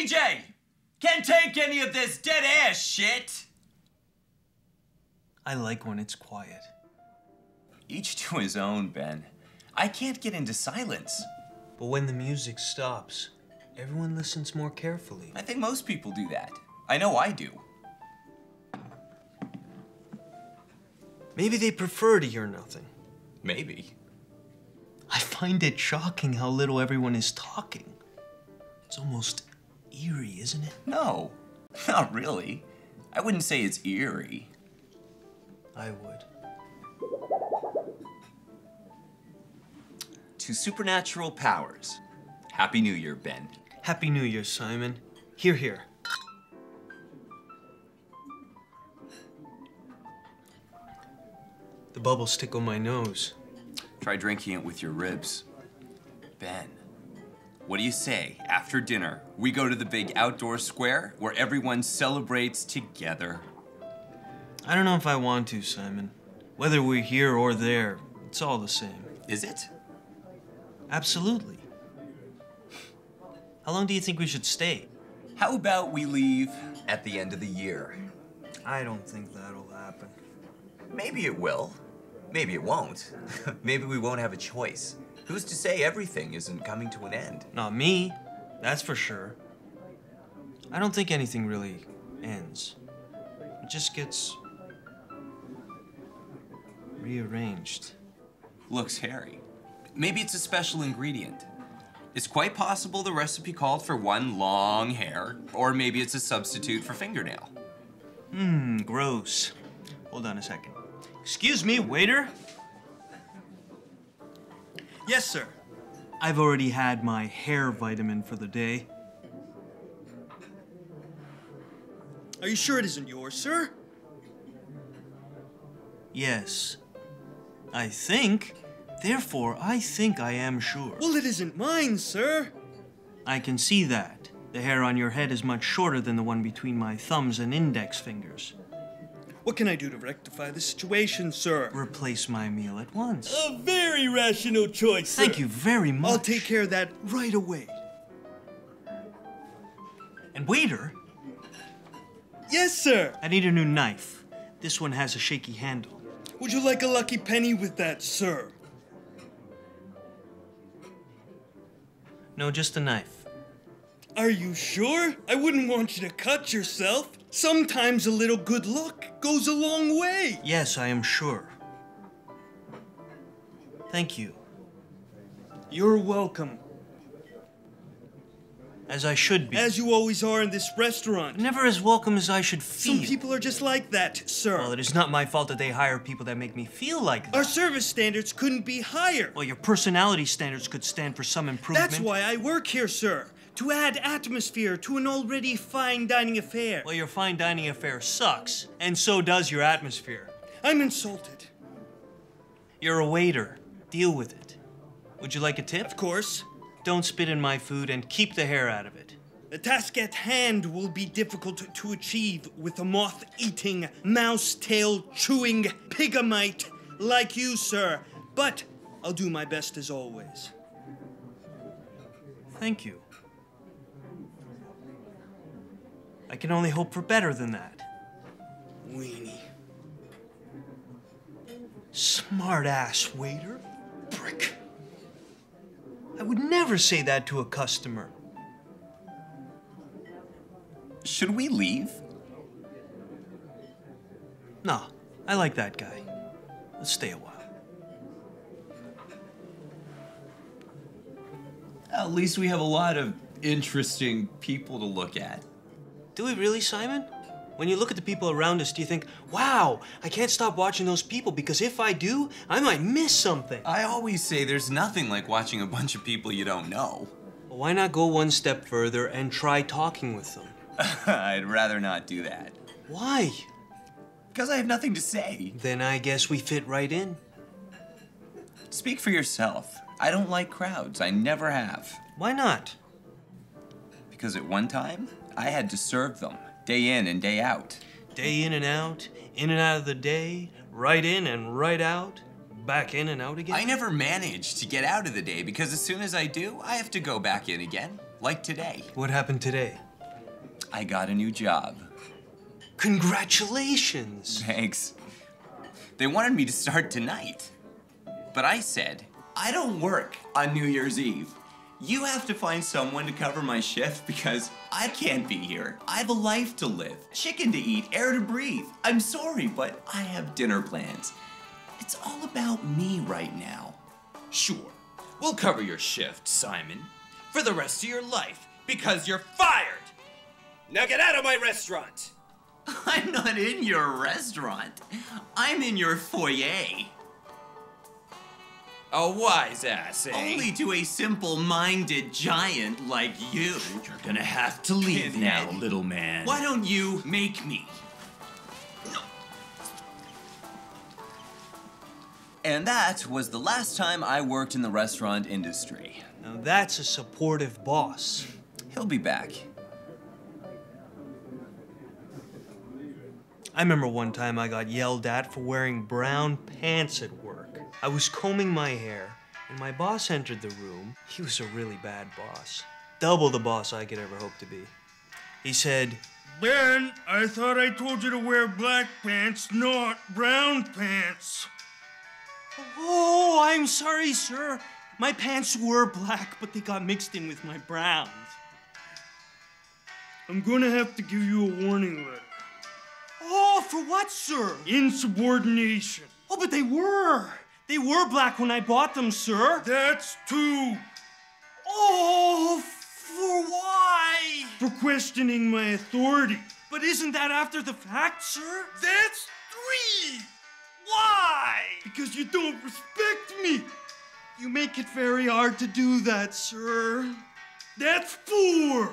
DJ! Can't take any of this dead ass shit! I like when it's quiet. Each to his own, Ben. I can't get into silence. But when the music stops, everyone listens more carefully. I think most people do that. I know I do. Maybe they prefer to hear nothing. Maybe. I find it shocking how little everyone is talking. It's almost eerie, isn't it? No, not really. I wouldn't say it's eerie. I would. To supernatural powers. Happy New Year, Ben. Happy New Year, Simon. Here, here. The bubbles tickle my nose. Try drinking it with your ribs. Ben, what do you say, after dinner, we go to the big outdoor square where everyone celebrates together? I don't know if I want to, Simon. Whether we're here or there, it's all the same. Is it? Absolutely. How long do you think we should stay? How about we leave at the end of the year? I don't think that'll happen. Maybe it will. Maybe it won't. Maybe we won't have a choice. Who's to say everything isn't coming to an end? Not me, that's for sure. I don't think anything really ends. It just gets rearranged. Looks hairy. Maybe it's a special ingredient. It's quite possible the recipe called for one long hair, or maybe it's a substitute for fingernail. Gross. Hold on a second. Excuse me, waiter? Yes, sir. I've already had my hair vitamin for the day. Are you sure it isn't yours, sir? Yes. I think. Therefore, I think I am sure. Well, it isn't mine, sir. I can see that. The hair on your head is much shorter than the one between my thumbs and index fingers. What can I do to rectify the situation, sir? Replace my meal at once. A very rational choice, sir. Thank you very much. I'll take care of that right away. And waiter, Yes, sir. I need a new knife. This one has a shaky handle. Would you like a lucky penny with that, sir? No, just a knife. Are you sure? I wouldn't want you to cut yourself. Sometimes a little good luck goes a long way. Yes, I am sure. Thank you. You're welcome. As I should be. As you always are in this restaurant. Never as welcome as I should feel. Some people are just like that, sir. Well, it is not my fault that they hire people that make me feel like that. Our service standards couldn't be higher. Well, your personality standards could stand for some improvement. That's why I work here, sir. To add atmosphere to an already fine dining affair. Well, your fine dining affair sucks, and so does your atmosphere. I'm insulted. You're a waiter. Deal with it. Would you like a tip? Of course. Don't spit in my food and keep the hair out of it. The task at hand will be difficult to achieve with a moth-eating, mouse-tail-chewing pigamite like you, sir. But I'll do my best as always. Thank you. I can only hope for better than that. Weenie. Smart-ass waiter. Prick. I would never say that to a customer. Should we leave? Nah, I like that guy. Let's stay a while. At least we have a lot of interesting people to look at. Do we really, Simon? When you look at the people around us, do you think, wow, I can't stop watching those people because if I do, I might miss something? I always say there's nothing like watching a bunch of people you don't know. Well, why not go one step further and try talking with them? I'd rather not do that. Why? Because I have nothing to say. Then I guess we fit right in. Speak for yourself. I don't like crowds. I never have. Why not? Because at one time, I had to serve them, day in and day out. Day in and out of the day, right in and right out, back in and out again? I never managed to get out of the day because as soon as I do, I have to go back in again, like today. What happened today? I got a new job. Congratulations! Thanks. They wanted me to start tonight. But I said, I don't work on New Year's Eve. You have to find someone to cover my shift because I can't be here. I have a life to live, chicken to eat, air to breathe. I'm sorry, but I have dinner plans. It's all about me right now. Sure, we'll cover your shift, Simon, for the rest of your life because you're fired. Now get out of my restaurant. I'm not in your restaurant. I'm in your foyer. A wise ass, eh? Only to a simple-minded giant like you. You're gonna have to leave now, Pinhead. little man. Why don't you make me? And that was the last time I worked in the restaurant industry. Now that's a supportive boss. He'll be back. I remember one time I got yelled at for wearing brown pants at work. I was combing my hair, and my boss entered the room. He was a really bad boss. Double the boss I could ever hope to be. He said, Ben, I thought I told you to wear black pants, not brown pants. "Oh, I'm sorry, sir. My pants were black, but they got mixed in with my browns." I'm gonna have to give you a warning letter. "Oh, for what, sir?" Insubordination. "Oh, but they were. They were black when I bought them, sir." That's 2. "Oh, for why?" For questioning my authority. "But isn't that after the fact, sir?" That's 3. "Why?" Because you don't respect me. "You make it very hard to do that, sir." That's 4.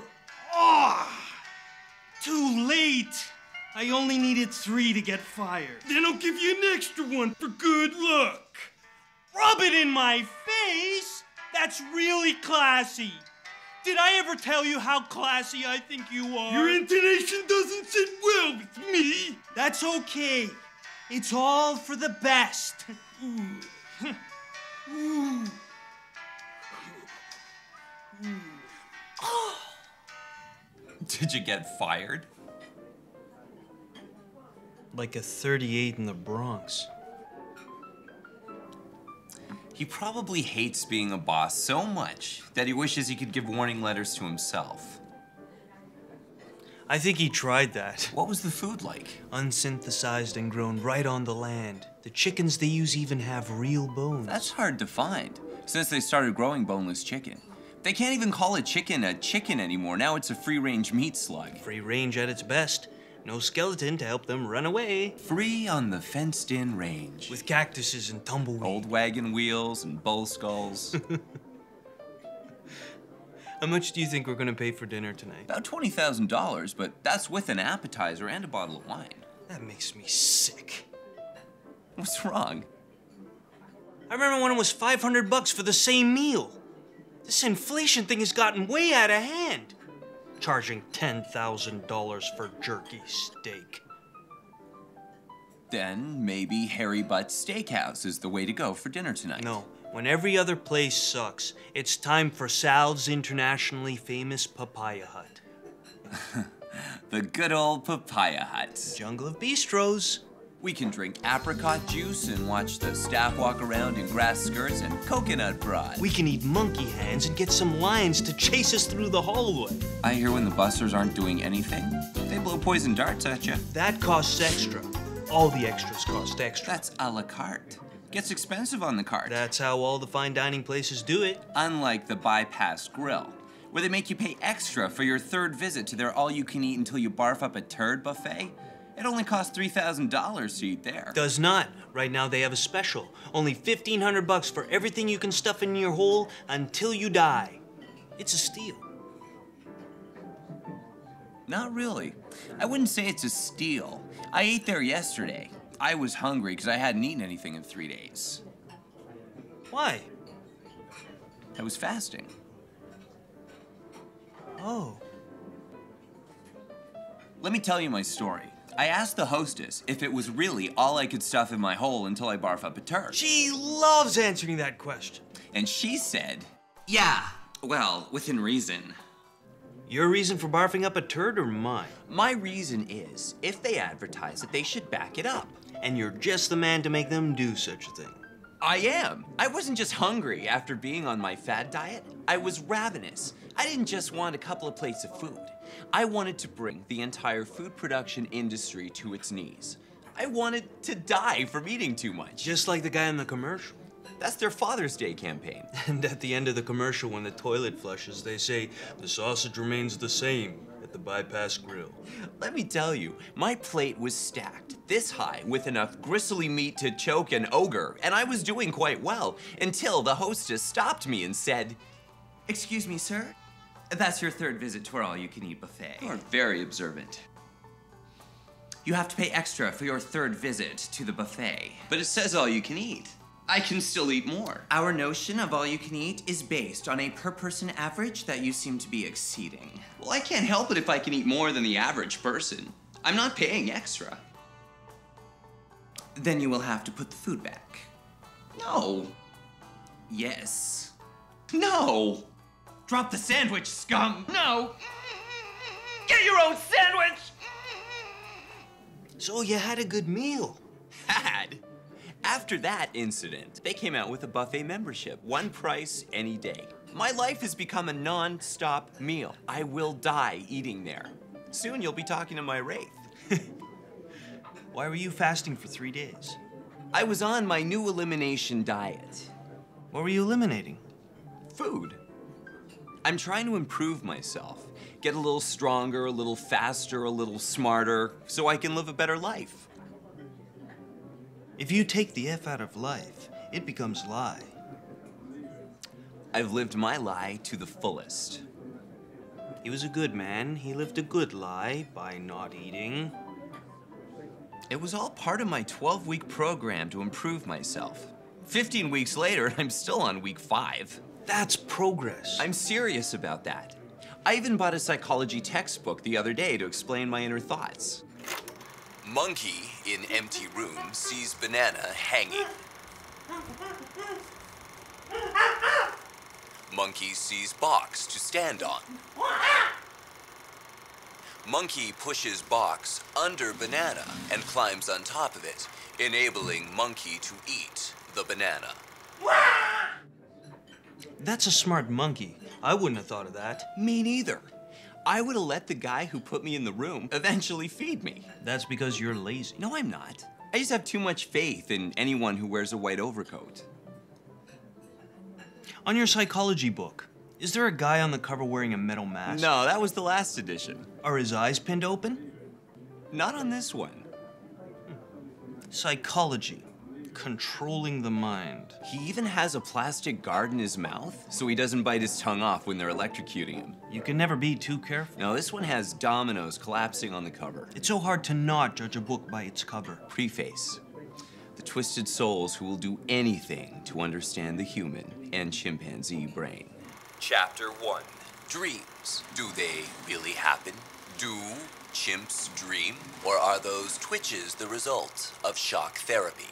Too late. I only needed 3 to get fired. Then I'll give you an extra one for good luck. Rub it in my face? That's really classy. Did I ever tell you how classy I think you are? Your intonation doesn't sit well with me. That's okay. It's all for the best. Did you get fired? Like a 38 in the Bronx. He probably hates being a boss so much that he wishes he could give warning letters to himself. I think he tried that. What was the food like? Unsynthesized and grown right on the land. The chickens they use even have real bones. That's hard to find, since they started growing boneless chicken. They can't even call a chicken anymore. Now it's a free-range meat slug. Free range at its best. No skeleton to help them run away. Free on the fenced-in range. With cactuses and tumbleweed. Old wagon wheels and bull skulls. How much do you think we're gonna pay for dinner tonight? About $20,000, but that's with an appetizer and a bottle of wine. That makes me sick. What's wrong? I remember when it was $500 for the same meal. This inflation thing has gotten way out of hand. Charging $10,000 for jerky steak. Then maybe Harry Butt's Steakhouse is the way to go for dinner tonight. No, When every other place sucks, it's time for Sal's internationally famous papaya hut. The good old papaya hut. Jungle of bistros. We can drink apricot juice and watch the staff walk around in grass skirts and coconut broth. We can eat monkey hands and get some lions to chase us through the hallway. I hear when the busters aren't doing anything, they blow poison darts at you. That costs extra. All the extras cost extra. That's a la carte. Gets expensive on the cart. That's how all the fine dining places do it. Unlike the bypass grill, where they make you pay extra for your third visit to their all-you-can-eat until you barf up a turd buffet. It only costs $3,000 to eat there. Does not. Right now they have a special. Only $1,500 for everything you can stuff in your hole until you die. It's a steal. Not really. I wouldn't say it's a steal. I ate there yesterday. I was hungry because I hadn't eaten anything in 3 days. Why? I was fasting. Oh. Let me tell you my story. I asked the hostess if it was really all I could stuff in my hole until I barf up a turd. She loves answering that question. And she said, yeah, well, within reason. Your reason for barfing up a turd or mine? My reason is, if they advertise it, they should back it up. And you're just the man to make them do such a thing. I am. I wasn't just hungry after being on my fad diet. I was ravenous. I didn't just want a couple of plates of food. I wanted to bring the entire food production industry to its knees. I wanted to die from eating too much. Just like the guy in the commercial. That's their Father's Day campaign. And at the end of the commercial, when the toilet flushes, they say, the sausage remains the same at the bypass grill. Let me tell you, my plate was stacked this high with enough gristly meat to choke an ogre, and I was doing quite well until the hostess stopped me and said, "Excuse me, sir? That's your third visit to our all-you-can-eat buffet." You are very observant. "You have to pay extra for your third visit to the buffet." But it says all you can eat. I can still eat more. "Our notion of all-you-can-eat is based on a per-person average that you seem to be exceeding." Well, I can't help it if I can eat more than the average person. I'm not paying extra. "Then you will have to put the food back." No. "Yes." No. "Drop the sandwich, scum!" No. Get your own sandwich! So you had a good meal. Had. After that incident, they came out with a buffet membership. One price, any day. My life has become a non-stop meal. I will die eating there. Soon you'll be talking to my wraith. Why were you fasting for 3 days? I was on my new elimination diet. What were you eliminating? Food. I'm trying to improve myself. Get a little stronger, a little faster, a little smarter, so I can live a better life. If you take the F out of life, it becomes lie. I've lived my lie to the fullest. He was a good man. He lived a good lie by not eating. It was all part of my 12-week program to improve myself. 15 weeks later, I'm still on week 5. That's progress. I'm serious about that. I even bought a psychology textbook the other day to explain my inner thoughts. Monkey in empty room sees banana hanging. Monkey sees box to stand on. Monkey pushes box under banana and climbs on top of it, enabling monkey to eat the banana. That's a smart monkey. I wouldn't have thought of that. Me neither. I would have let the guy who put me in the room eventually feed me. That's because you're lazy. No, I'm not. I just have too much faith in anyone who wears a white overcoat. On your psychology book, is there a guy on the cover wearing a metal mask? No, that was the last edition. Are his eyes pinned open? Not on this one. Psychology. Controlling the mind. He even has a plastic guard in his mouth, so he doesn't bite his tongue off when they're electrocuting him. You can never be too careful. No, this one has dominoes collapsing on the cover. It's so hard to not judge a book by its cover. Preface. The twisted souls who will do anything to understand the human and chimpanzee brain. Chapter 1. Dreams. Do they really happen? Do chimps dream? Or are those twitches the result of shock therapy?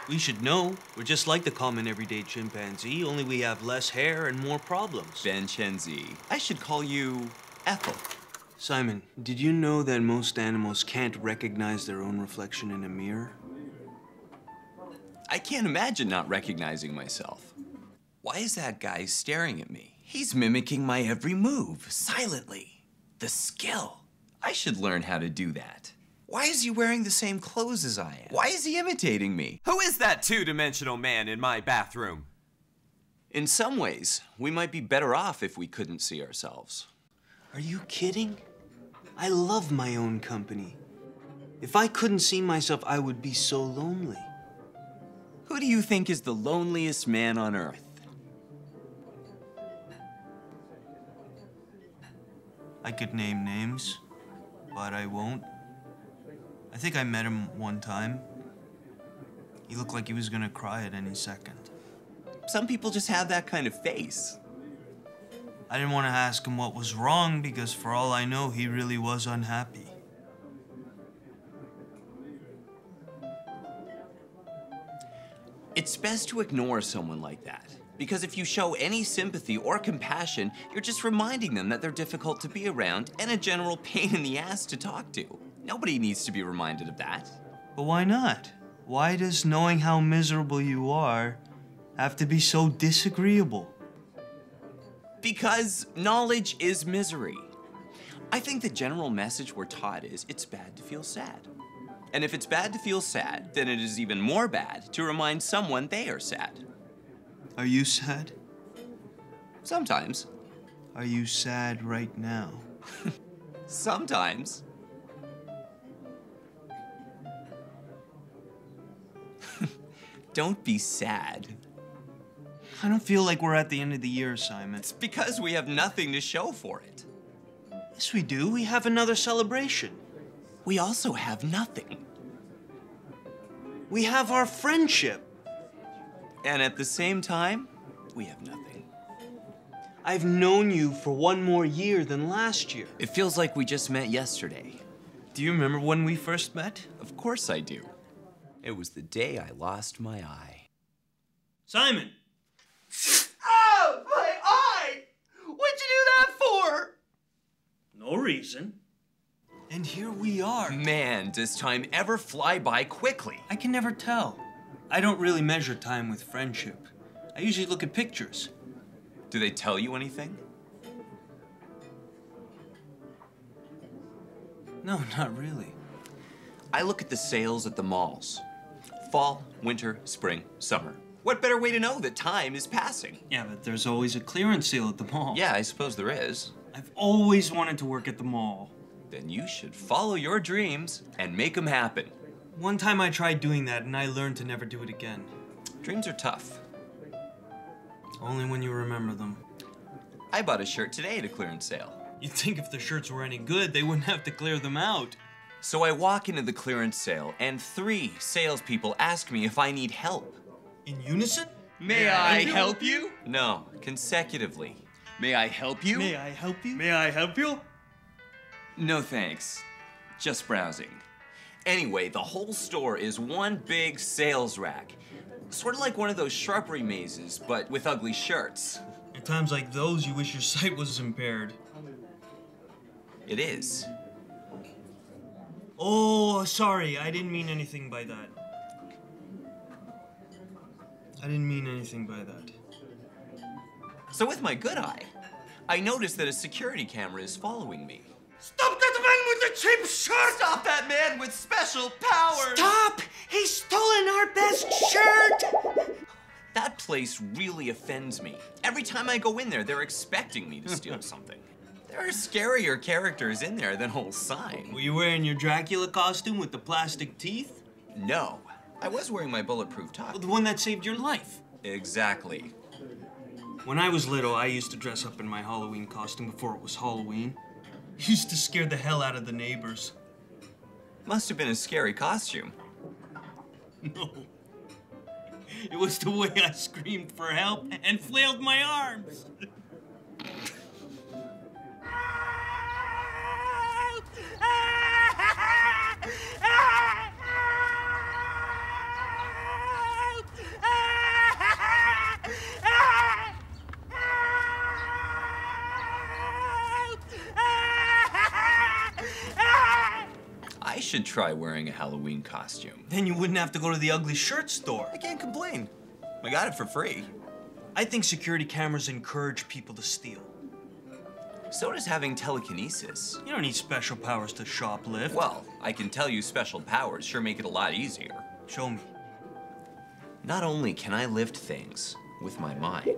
We should know. We're just like the common everyday chimpanzee, only we have less hair and more problems. Benchenzee. I should call you Ethel. Simon, did you know that most animals can't recognize their own reflection in a mirror? I can't imagine not recognizing myself. Why is that guy staring at me? He's mimicking my every move, silently. The skill. I should learn how to do that. Why is he wearing the same clothes as I am? Why is he imitating me? Who is that two-dimensional man in my bathroom? In some ways, we might be better off if we couldn't see ourselves. Are you kidding? I love my own company. If I couldn't see myself, I would be so lonely. Who do you think is the loneliest man on earth? I could name names, but I won't. I think I met him one time. He looked like he was gonna cry at any second. Some people just have that kind of face. I didn't want to ask him what was wrong because for all I know, he really was unhappy. It's best to ignore someone like that, because if you show any sympathy or compassion, you're just reminding them that they're difficult to be around and a general pain in the ass to talk to. Nobody needs to be reminded of that. But why not? Why does knowing how miserable you are have to be so disagreeable? Because knowledge is misery. I think the general message we're taught is it's bad to feel sad. And if it's bad to feel sad, then it is even more bad to remind someone they are sad. Are you sad? Sometimes. Are you sad right now? Sometimes. Don't be sad. I don't feel like we're at the end of the year, Simon. It's because we have nothing to show for it. Yes, we do. We have another celebration. We also have nothing. We have our friendship. And at the same time, we have nothing. I've known you for one more year than last year. It feels like we just met yesterday. Do you remember when we first met? Of course I do. It was the day I lost my eye. Simon! Oh, my eye! What'd you do that for? No reason. And here we are. Man, does time ever fly by quickly. I can never tell. I don't really measure time with friendship. I usually look at pictures. Do they tell you anything? No, not really. I look at the sales at the malls. Fall, winter, spring, summer. What better way to know that time is passing? Yeah, but there's always a clearance sale at the mall. Yeah, I suppose there is. I've always wanted to work at the mall. Then you should follow your dreams and make them happen. One time I tried doing that and I learned to never do it again. Dreams are tough. Only when you remember them. I bought a shirt today at a clearance sale. You'd think if the shirts were any good, they wouldn't have to clear them out. So I walk into the clearance sale and 3 salespeople ask me if I need help. In unison? May I help you? No, consecutively. May I help you? May I help you? May I help you? No thanks. Just browsing. Anyway, the whole store is one big sales rack. Sort of like one of those shrubbery mazes, but with ugly shirts. At times like those, you wish your sight was impaired. It is. Oh, sorry. I didn't mean anything by that. I didn't mean anything by that. So with my good eye, I noticed that a security camera is following me. Stop that man with the cheap shirt! Stop that man with special powers! Stop! He's stolen our best shirt! That place really offends me. Every time I go in there, they're expecting me to steal something. There are scarier characters in there than old Sign. Were you wearing your Dracula costume with the plastic teeth? No, I was wearing my bulletproof top. The one that saved your life. Exactly. When I was little, I used to dress up in my Halloween costume before it was Halloween. It used to scare the hell out of the neighbors. Must have been a scary costume. No. It was the way I screamed for help and flailed my arms. should try wearing a Halloween costume. Then you wouldn't have to go to the ugly shirt store. I can't complain. I got it for free. I think security cameras encourage people to steal. So does having telekinesis. You don't need special powers to shoplift. Well, I can tell you special powers sure make it a lot easier. Show me. Not only can I lift things with my mind.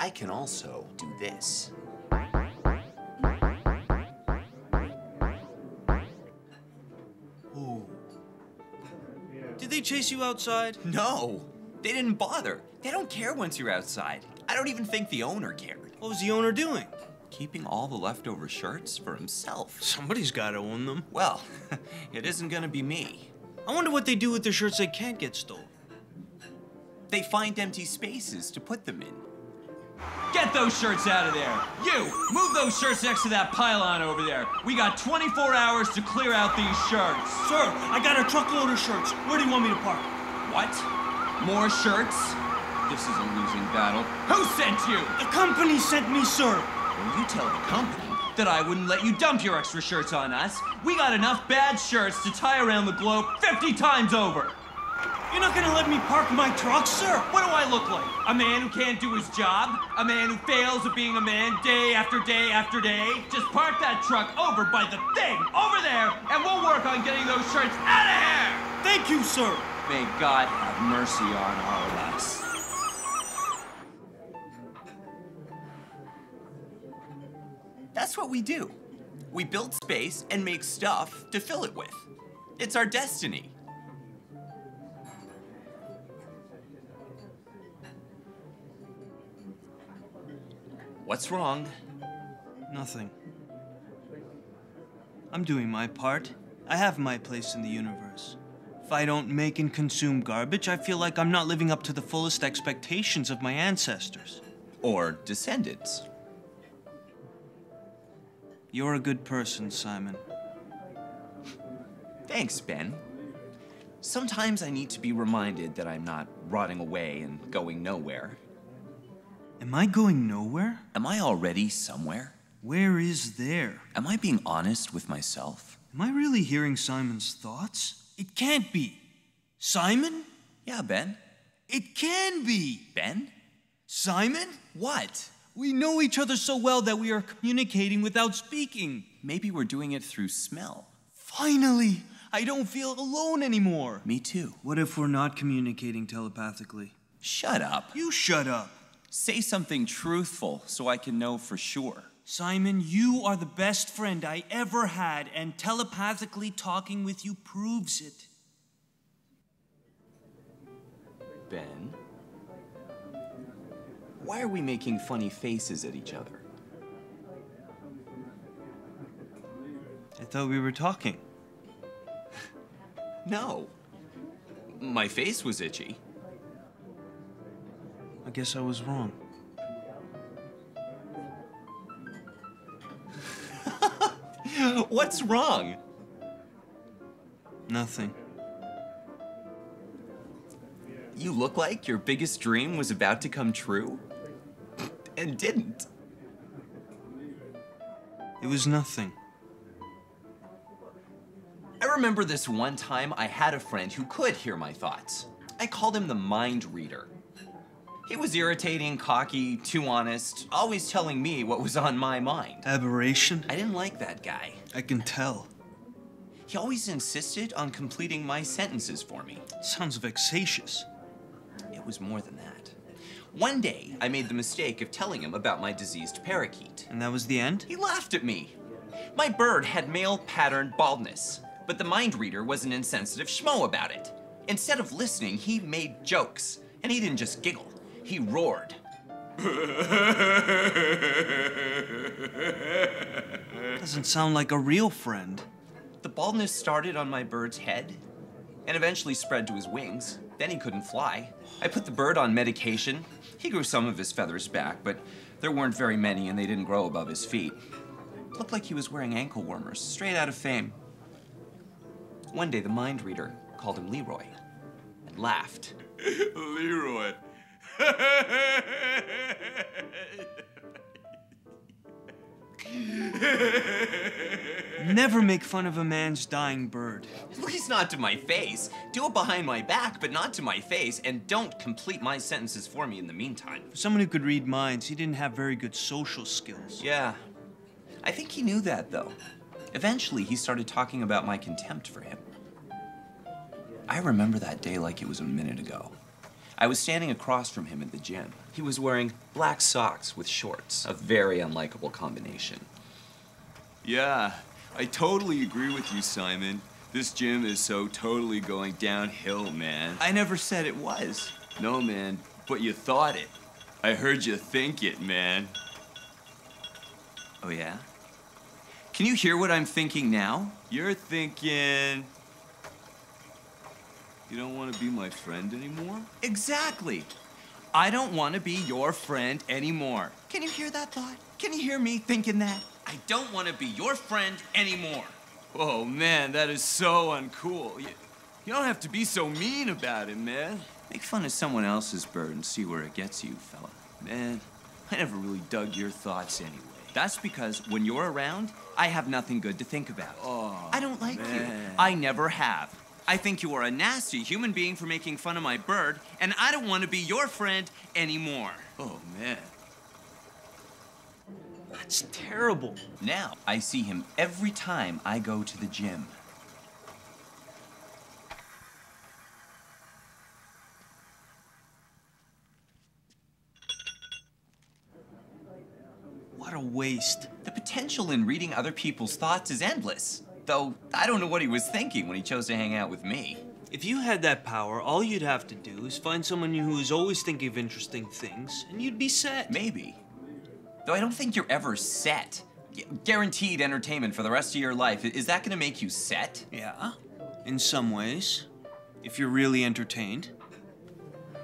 I can also do this. Ooh. Did they chase you outside? No, they didn't bother. They don't care once you're outside. I don't even think the owner cared. What was the owner doing? Keeping all the leftover shirts for himself. Somebody's got to own them. Well, it isn't gonna be me. I wonder what they do with the shirts that can't get stolen. They find empty spaces to put them in. Get those shirts out of there. You, move those shirts next to that pylon over there. We got 24 hours to clear out these shirts. Sir, I got a truckload of shirts. Where do you want me to park? What? More shirts? This is a losing battle. Who sent you? The company sent me, sir. Well, you tell the company. That I wouldn't let you dump your extra shirts on us. We got enough bad shirts to tie around the globe 50 times over. You're not gonna let me park my truck, sir? What do I look like? A man who can't do his job? A man who fails at being a man day after day after day? Just park that truck over by the thing over there, and we'll work on getting those shirts out of here! Thank you, sir. May God have mercy on all of us. That's what we do. We build space and make stuff to fill it with. It's our destiny. What's wrong? Nothing. I'm doing my part. I have my place in the universe. If I don't make and consume garbage, I feel like I'm not living up to the fullest expectations of my ancestors. Or descendants. You're a good person, Simon. Thanks, Ben. Sometimes I need to be reminded that I'm not rotting away and going nowhere. Am I going nowhere? Am I already somewhere? Where is there? Am I being honest with myself? Am I really hearing Simon's thoughts? It can't be. Simon? Yeah, Ben. It can be. Ben? Simon? What? We know each other so well that we are communicating without speaking. Maybe we're doing it through smell. Finally! I don't feel alone anymore. Me too. What if we're not communicating telepathically? Shut up. You shut up. Say something truthful so I can know for sure. Simon, you are the best friend I ever had, and telepathically talking with you proves it. Ben? Why are we making funny faces at each other? I thought we were talking. No. My face was itchy. I guess I was wrong. What's wrong? Nothing. You look like your biggest dream was about to come true and didn't. It was nothing. I remember this one time I had a friend who could hear my thoughts. I called him the mind reader. He was irritating, cocky, too honest, always telling me what was on my mind. Aberration? I didn't like that guy. I can tell. He always insisted on completing my sentences for me. Sounds vexatious. It was more than that. One day, I made the mistake of telling him about my diseased parakeet. And that was the end? He laughed at me. My bird had male pattern baldness, but the mind reader was an insensitive schmo about it. Instead of listening, he made jokes, and he didn't just giggle. He roared. Doesn't sound like a real friend. The baldness started on my bird's head and eventually spread to his wings. Then he couldn't fly. I put the bird on medication. He grew some of his feathers back, but there weren't very many and they didn't grow above his feet. Looked like he was wearing ankle warmers, straight out of Fame. One day, the mind reader called him Leroy and laughed. Leroy. Never make fun of a man's dying bird. At least not to my face. Do it behind my back, but not to my face, and don't complete my sentences for me in the meantime. For someone who could read minds, he didn't have very good social skills. Yeah. I think he knew that, though. Eventually, he started talking about my contempt for him. I remember that day like it was a minute ago. I was standing across from him at the gym. He was wearing black socks with shorts, a very unlikable combination. Yeah, I totally agree with you, Simon. This gym is so totally going downhill, man. I never said it was. No, man, but you thought it. I heard you think it, man. Oh, yeah? Can you hear what I'm thinking now? You're thinking... You don't want to be my friend anymore? Exactly. I don't want to be your friend anymore. Can you hear that thought? Can you hear me thinking that? I don't want to be your friend anymore. Oh, man, that is so uncool. You don't have to be so mean about it, man. Make fun of someone else's bird and see where it gets you, fella. Man, I never really dug your thoughts anyway. That's because when you're around, I have nothing good to think about. Oh, I don't like you. man. I never have. I think you are a nasty human being for making fun of my bird, and I don't want to be your friend anymore. Oh, man. That's terrible. Now, I see him every time I go to the gym. What a waste. The potential in reading other people's thoughts is endless. Though, I don't know what he was thinking when he chose to hang out with me. If you had that power, all you'd have to do is find someone who is always thinking of interesting things, and you'd be set. Maybe. Though I don't think you're ever set. Guaranteed entertainment for the rest of your life. Is that gonna make you set? Yeah, in some ways, if you're really entertained.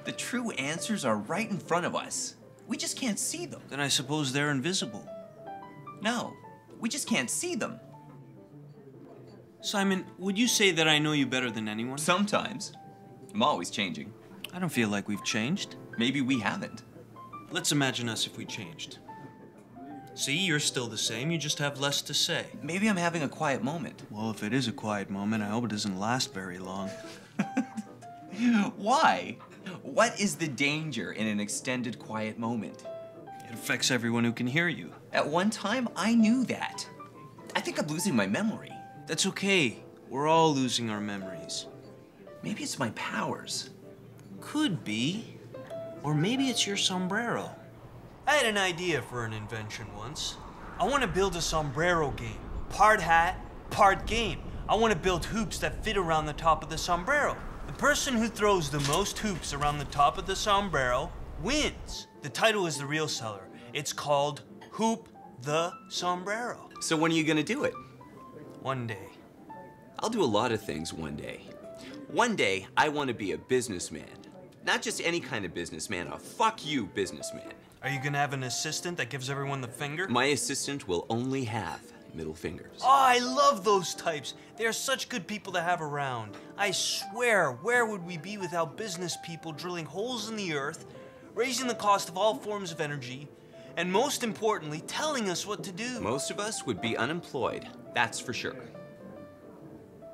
The true answers are right in front of us. We just can't see them. Then I suppose they're invisible. No, we just can't see them. Simon, would you say that I know you better than anyone? Sometimes. I'm always changing. I don't feel like we've changed. Maybe we haven't. Let's imagine us if we changed. See, you're still the same, you just have less to say. Maybe I'm having a quiet moment. Well, if it is a quiet moment, I hope it doesn't last very long. Why? What is the danger in an extended quiet moment? It affects everyone who can hear you. At one time, I knew that. I think I'm losing my memory. That's okay. We're all losing our memories. Maybe it's my powers. Could be. Or maybe it's your sombrero. I had an idea for an invention once. I want to build a sombrero game. Part hat, part game. I want to build hoops that fit around the top of the sombrero. The person who throws the most hoops around the top of the sombrero wins. The title is the real seller. It's called Hoop the Sombrero. So when are you gonna do it? One day. I'll do a lot of things one day. One day, I want to be a businessman. Not just any kind of businessman, a fuck you businessman. Are you gonna have an assistant that gives everyone the finger? My assistant will only have middle fingers. Oh, I love those types. They are such good people to have around. I swear, where would we be without business people drilling holes in the earth, raising the cost of all forms of energy, and most importantly, telling us what to do? Most of us would be unemployed, that's for sure.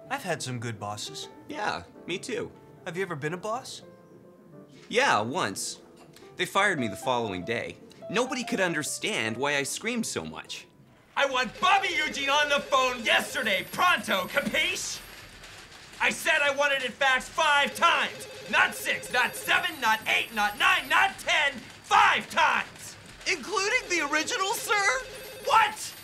I've had some good bosses. Yeah, me too. Have you ever been a boss? Yeah, once. They fired me the following day. Nobody could understand why I screamed so much. I want Bobby Eugene on the phone yesterday, pronto, capiche? I said I wanted it faxed 5 times. Not 6, not 7, not 8, not 9, not 10, 5 times. Including the original, sir? What?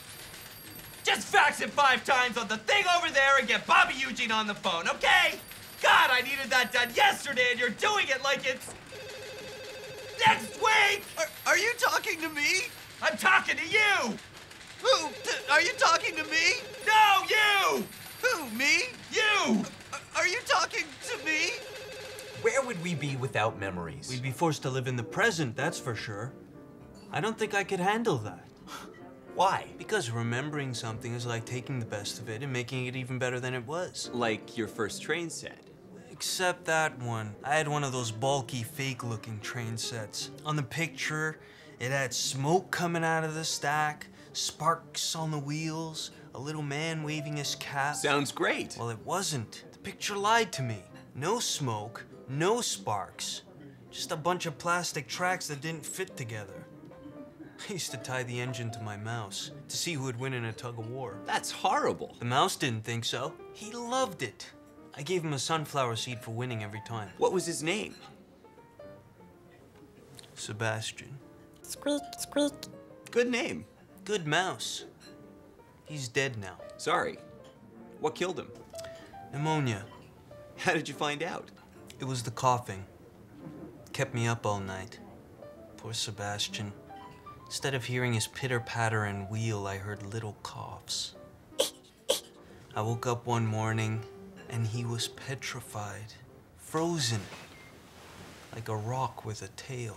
Just fax it 5 times on the thing over there and get Bobby Eugene on the phone, okay? God, I needed that done yesterday and you're doing it like it's next week! Are you talking to me? I'm talking to you! Who? Are you talking to me? No, you! Who, me? You! Are you talking to me? Where would we be without memories? We'd be forced to live in the present, that's for sure. I don't think I could handle that. Why? Because remembering something is like taking the best of it and making it even better than it was. Like your first train set. Except that one. I had one of those bulky, fake-looking train sets. On the picture, it had smoke coming out of the stack, sparks on the wheels, a little man waving his cap. Sounds great. Well, it wasn't. The picture lied to me. No smoke, no sparks. Just a bunch of plastic tracks that didn't fit together. I used to tie the engine to my mouse to see who would win in a tug of war. That's horrible. The mouse didn't think so. He loved it. I gave him a sunflower seed for winning every time. What was his name? Sebastian. Squeak, squeak. Good name. Good mouse. He's dead now. Sorry. What killed him? Pneumonia. How did you find out? It was the coughing. Kept me up all night. Poor Sebastian. Instead of hearing his pitter-patter and wheel, I heard little coughs. I woke up one morning, and he was petrified, frozen, like a rock with a tail.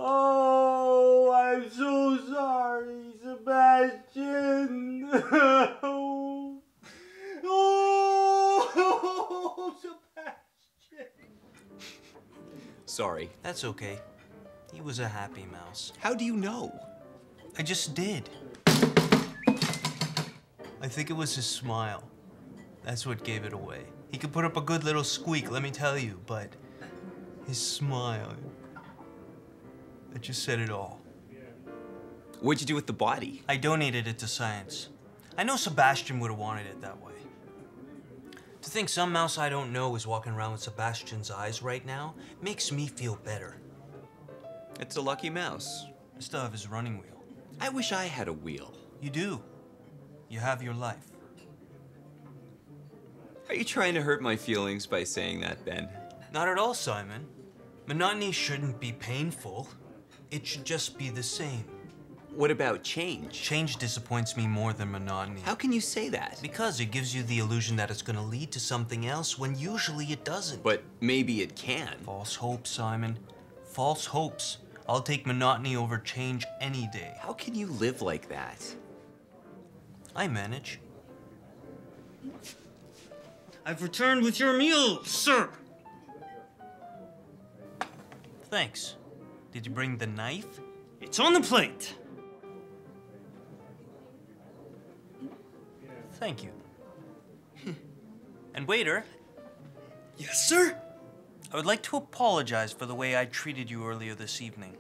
Oh, I'm so sorry, Sebastian. Oh, Sebastian. Sorry. That's okay. He was a happy mouse. How do you know? I just did. I think it was his smile. That's what gave it away. He could put up a good little squeak, let me tell you, but his smile, that just said it all. What'd you do with the body? I donated it to science. I know Sebastian would have wanted it that way. To think some mouse I don't know is walking around with Sebastian's eyes right now makes me feel better. It's a lucky mouse. I still have his running wheel. I wish I had a wheel. You do. You have your life. Are you trying to hurt my feelings by saying that, Ben? Not at all, Simon. Monotony shouldn't be painful. It should just be the same. What about change? Change disappoints me more than monotony. How can you say that? Because it gives you the illusion that it's gonna lead to something else when usually it doesn't. But maybe it can. False hopes, Simon. False hopes. I'll take monotony over change any day. How can you live like that? I manage. I've returned with your meal, sir. Thanks. Did you bring the knife? It's on the plate. Thank you. And waiter, Yes, sir? I would like to apologize for the way I treated you earlier this evening.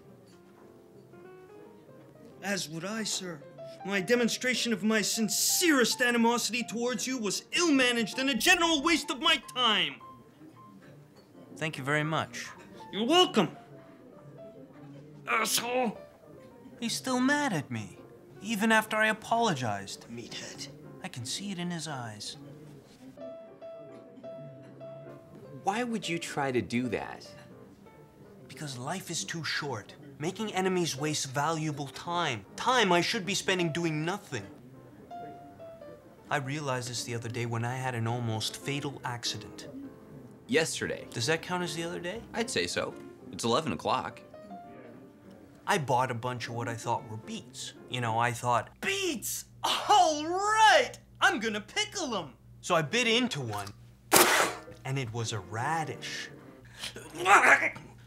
As would I, sir. My demonstration of my sincerest animosity towards you was ill-managed and a general waste of my time. Thank you very much. You're welcome. Asshole. He's still mad at me, even after I apologized. Meathead. I can see it in his eyes. Why would you try to do that? Because life is too short. Making enemies wastes valuable time. Time I should be spending doing nothing. I realized this the other day when I had an almost fatal accident. Yesterday. Does that count as the other day? I'd say so. It's 11 o'clock. I bought a bunch of what I thought were beets. You know, I thought, beets! All right! I'm gonna pickle them! So I bit into one, and it was a radish.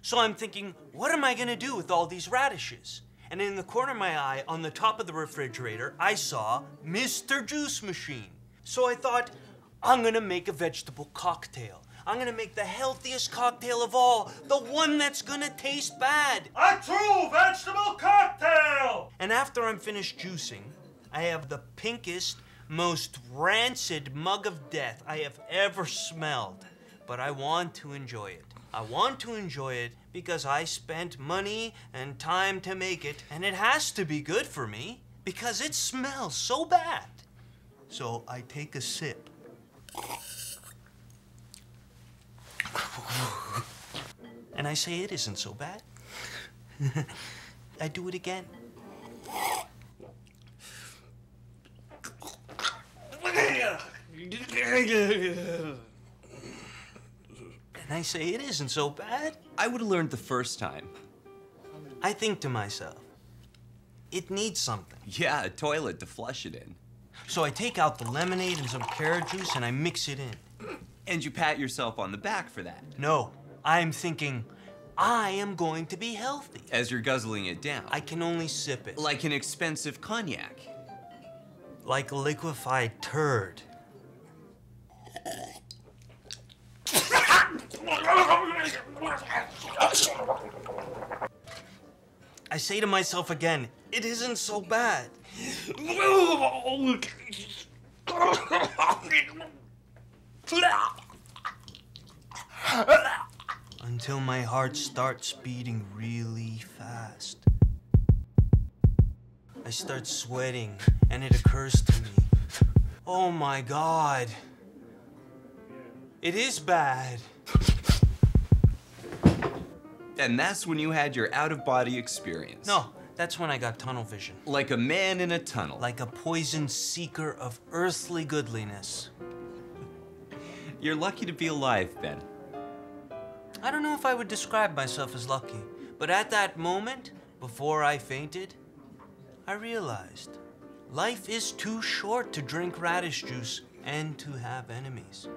So I'm thinking, what am I gonna do with all these radishes? And in the corner of my eye, on the top of the refrigerator, I saw Mr. Juice Machine. So I thought, I'm gonna make a vegetable cocktail. I'm gonna make the healthiest cocktail of all, the one that's gonna taste bad. A true vegetable cocktail! And after I'm finished juicing, I have the pinkest, most rancid mug of death I have ever smelled. But I want to enjoy it. I want to enjoy it because I spent money and time to make it, and it has to be good for me because it smells so bad. So I take a sip. And I say it isn't so bad. I do it again. And I say it isn't so bad. I would have learned the first time. I think to myself, it needs something. Yeah, a toilet to flush it in. So I take out the lemonade and some carrot juice and I mix it in. And you pat yourself on the back for that. No, I'm thinking, I am going to be healthy. As you're guzzling it down. I can only sip it. Like an expensive cognac. Like a liquefied turd. I say to myself again, it isn't so bad. Until my heart starts beating really fast. I start sweating, and it occurs to me, oh my God, it is bad. And that's when you had your out-of-body experience. No, that's when I got tunnel vision. Like a man in a tunnel. Like a poisoned seeker of earthly goodliness. You're lucky to be alive, Ben. I don't know if I would describe myself as lucky, but at that moment, before I fainted, I realized life is too short to drink radish juice and to have enemies.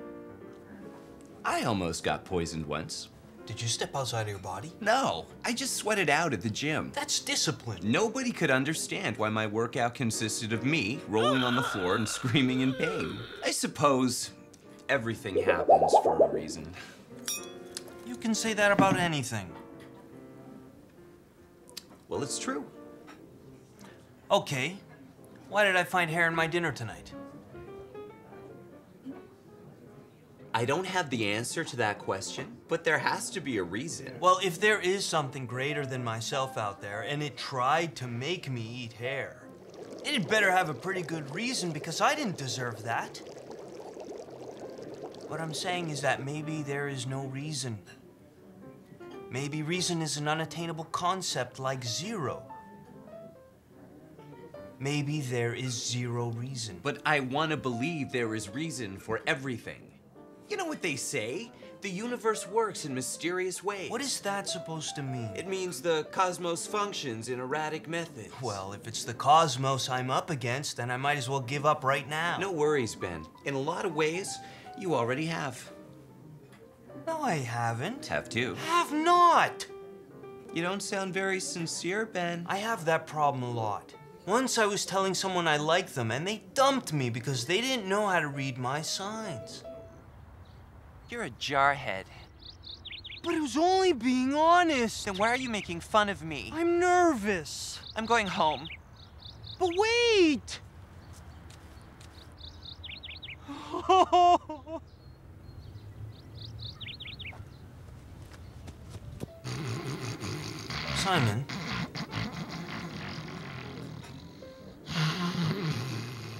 I almost got poisoned once. Did you step outside of your body? No, I just sweated out at the gym. That's discipline. Nobody could understand why my workout consisted of me rolling on the floor and screaming in pain. I suppose everything happens for a reason. You can say that about anything. Well, it's true. Okay, why did I find hair in my dinner tonight? I don't have the answer to that question, but there has to be a reason. Well, if there is something greater than myself out there, and it tried to make me eat hair, it better have a pretty good reason, because I didn't deserve that. What I'm saying is that maybe there is no reason. Maybe reason is an unattainable concept like zero. Maybe there is zero reason. But I want to believe there is reason for everything. You know what they say? The universe works in mysterious ways. What is that supposed to mean? It means the cosmos functions in erratic methods. Well, if it's the cosmos I'm up against, then I might as well give up right now. No worries, Ben. In a lot of ways, you already have. No, I haven't. Have to. Have not! You don't sound very sincere, Ben. I have that problem a lot. Once I was telling someone I liked them, and they dumped me because they didn't know how to read my signs. You're a jarhead. But it was only being honest. Then why are you making fun of me? I'm nervous. I'm going home. But wait! Simon?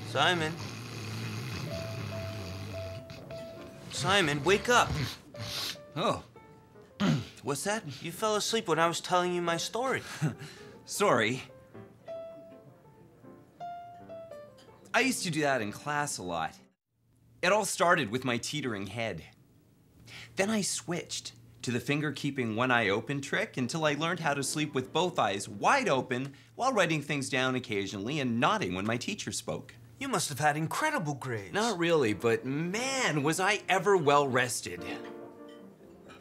Simon? Simon, wake up! Oh. What's that? You fell asleep when I was telling you my story. Sorry. I used to do that in class a lot. It all started with my teetering head. Then I switched to the finger keeping one eye open trick until I learned how to sleep with both eyes wide open while writing things down occasionally and nodding when my teacher spoke. You must have had incredible grades. Not really, but man, was I ever well rested.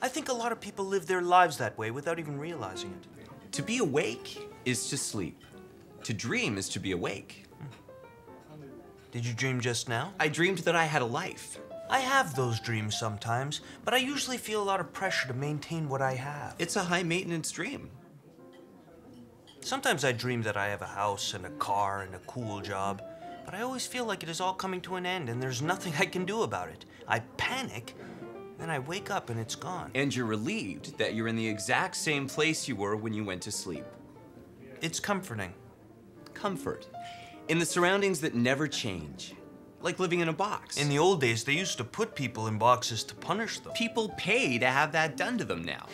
I think a lot of people live their lives that way without even realizing it. To be awake is to sleep. To dream is to be awake. Did you dream just now? I dreamed that I had a life. I have those dreams sometimes, but I usually feel a lot of pressure to maintain what I have. It's a high-maintenance dream. Sometimes I dream that I have a house and a car and a cool job, but I always feel like it is all coming to an end and there's nothing I can do about it. I panic, then I wake up and it's gone. And you're relieved that you're in the exact same place you were when you went to sleep. It's comforting. Comfort. In the surroundings that never change. Like living in a box. In the old days, they used to put people in boxes to punish them. People pay to have that done to them now.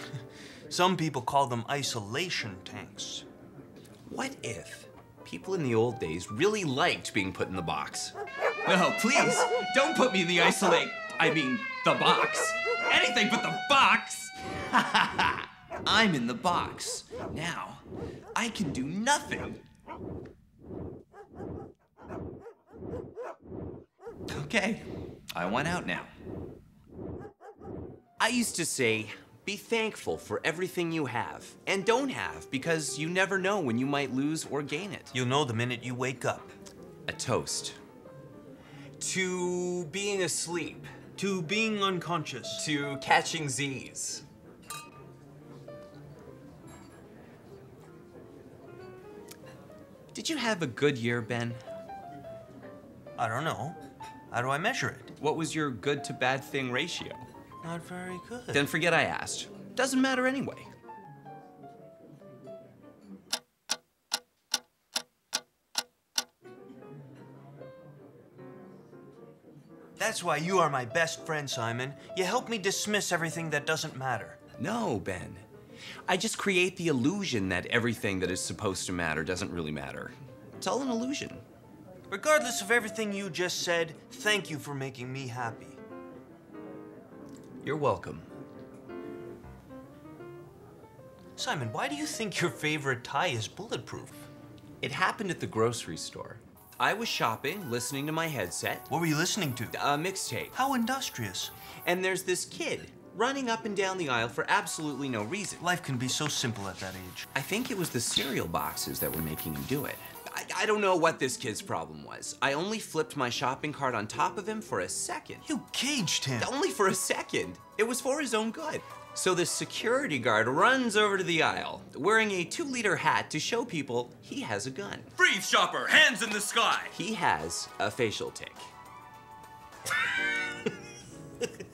Some people call them isolation tanks. What if people in the old days really liked being put in the box? No, please, don't put me in the the box. Anything but the box. I'm in the box. Now, I can do nothing. Okay, I want out now. I used to say, be thankful for everything you have and don't have, because you never know when you might lose or gain it. You'll know the minute you wake up. A toast. To being asleep. To being unconscious. To catching Z's. Did you have a good year, Ben? I don't know. How do I measure it? What was your good to bad thing ratio? Not very good. Then forget I asked. Doesn't matter anyway. That's why you are my best friend, Simon. You help me dismiss everything that doesn't matter. No, Ben. I just create the illusion that everything that is supposed to matter doesn't really matter. It's all an illusion. Regardless of everything you just said, thank you for making me happy. You're welcome. Simon, why do you think your favorite tie is bulletproof? It happened at the grocery store. I was shopping, listening to my headset. What were you listening to? A mixtape. How industrious. And there's this kid running up and down the aisle for absolutely no reason. Life can be so simple at that age. I think it was the cereal boxes that were making him do it. I don't know what this kid's problem was. I only flipped my shopping cart on top of him for a second. You caged him. Only for a second. It was for his own good. So this security guard runs over to the aisle, wearing a 2-liter hat to show people he has a gun. Freeze, shopper, hands in the sky. He has a facial tic.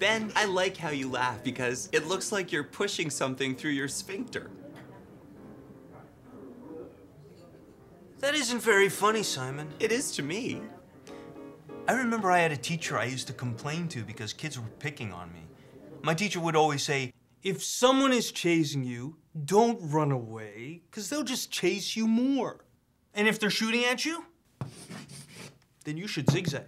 Ben, I like how you laugh because it looks like you're pushing something through your sphincter. That isn't very funny, Simon. It is to me. I remember I had a teacher I used to complain to because kids were picking on me. My teacher would always say, If someone is chasing you, don't run away, because they'll just chase you more. And if they're shooting at you, then you should zigzag.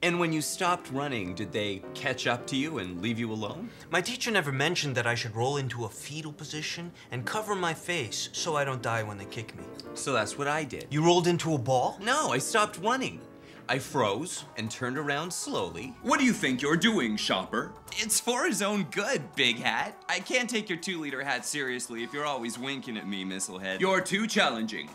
And when you stopped running, did they catch up to you and leave you alone? My teacher never mentioned that I should roll into a fetal position and cover my face so I don't die when they kick me. So that's what I did. You rolled into a ball? No, I stopped running. I froze and turned around slowly. What do you think you're doing, shopper? It's for his own good, big hat. I can't take your 2-liter hat seriously if you're always winking at me, Misslehead. You're too challenging.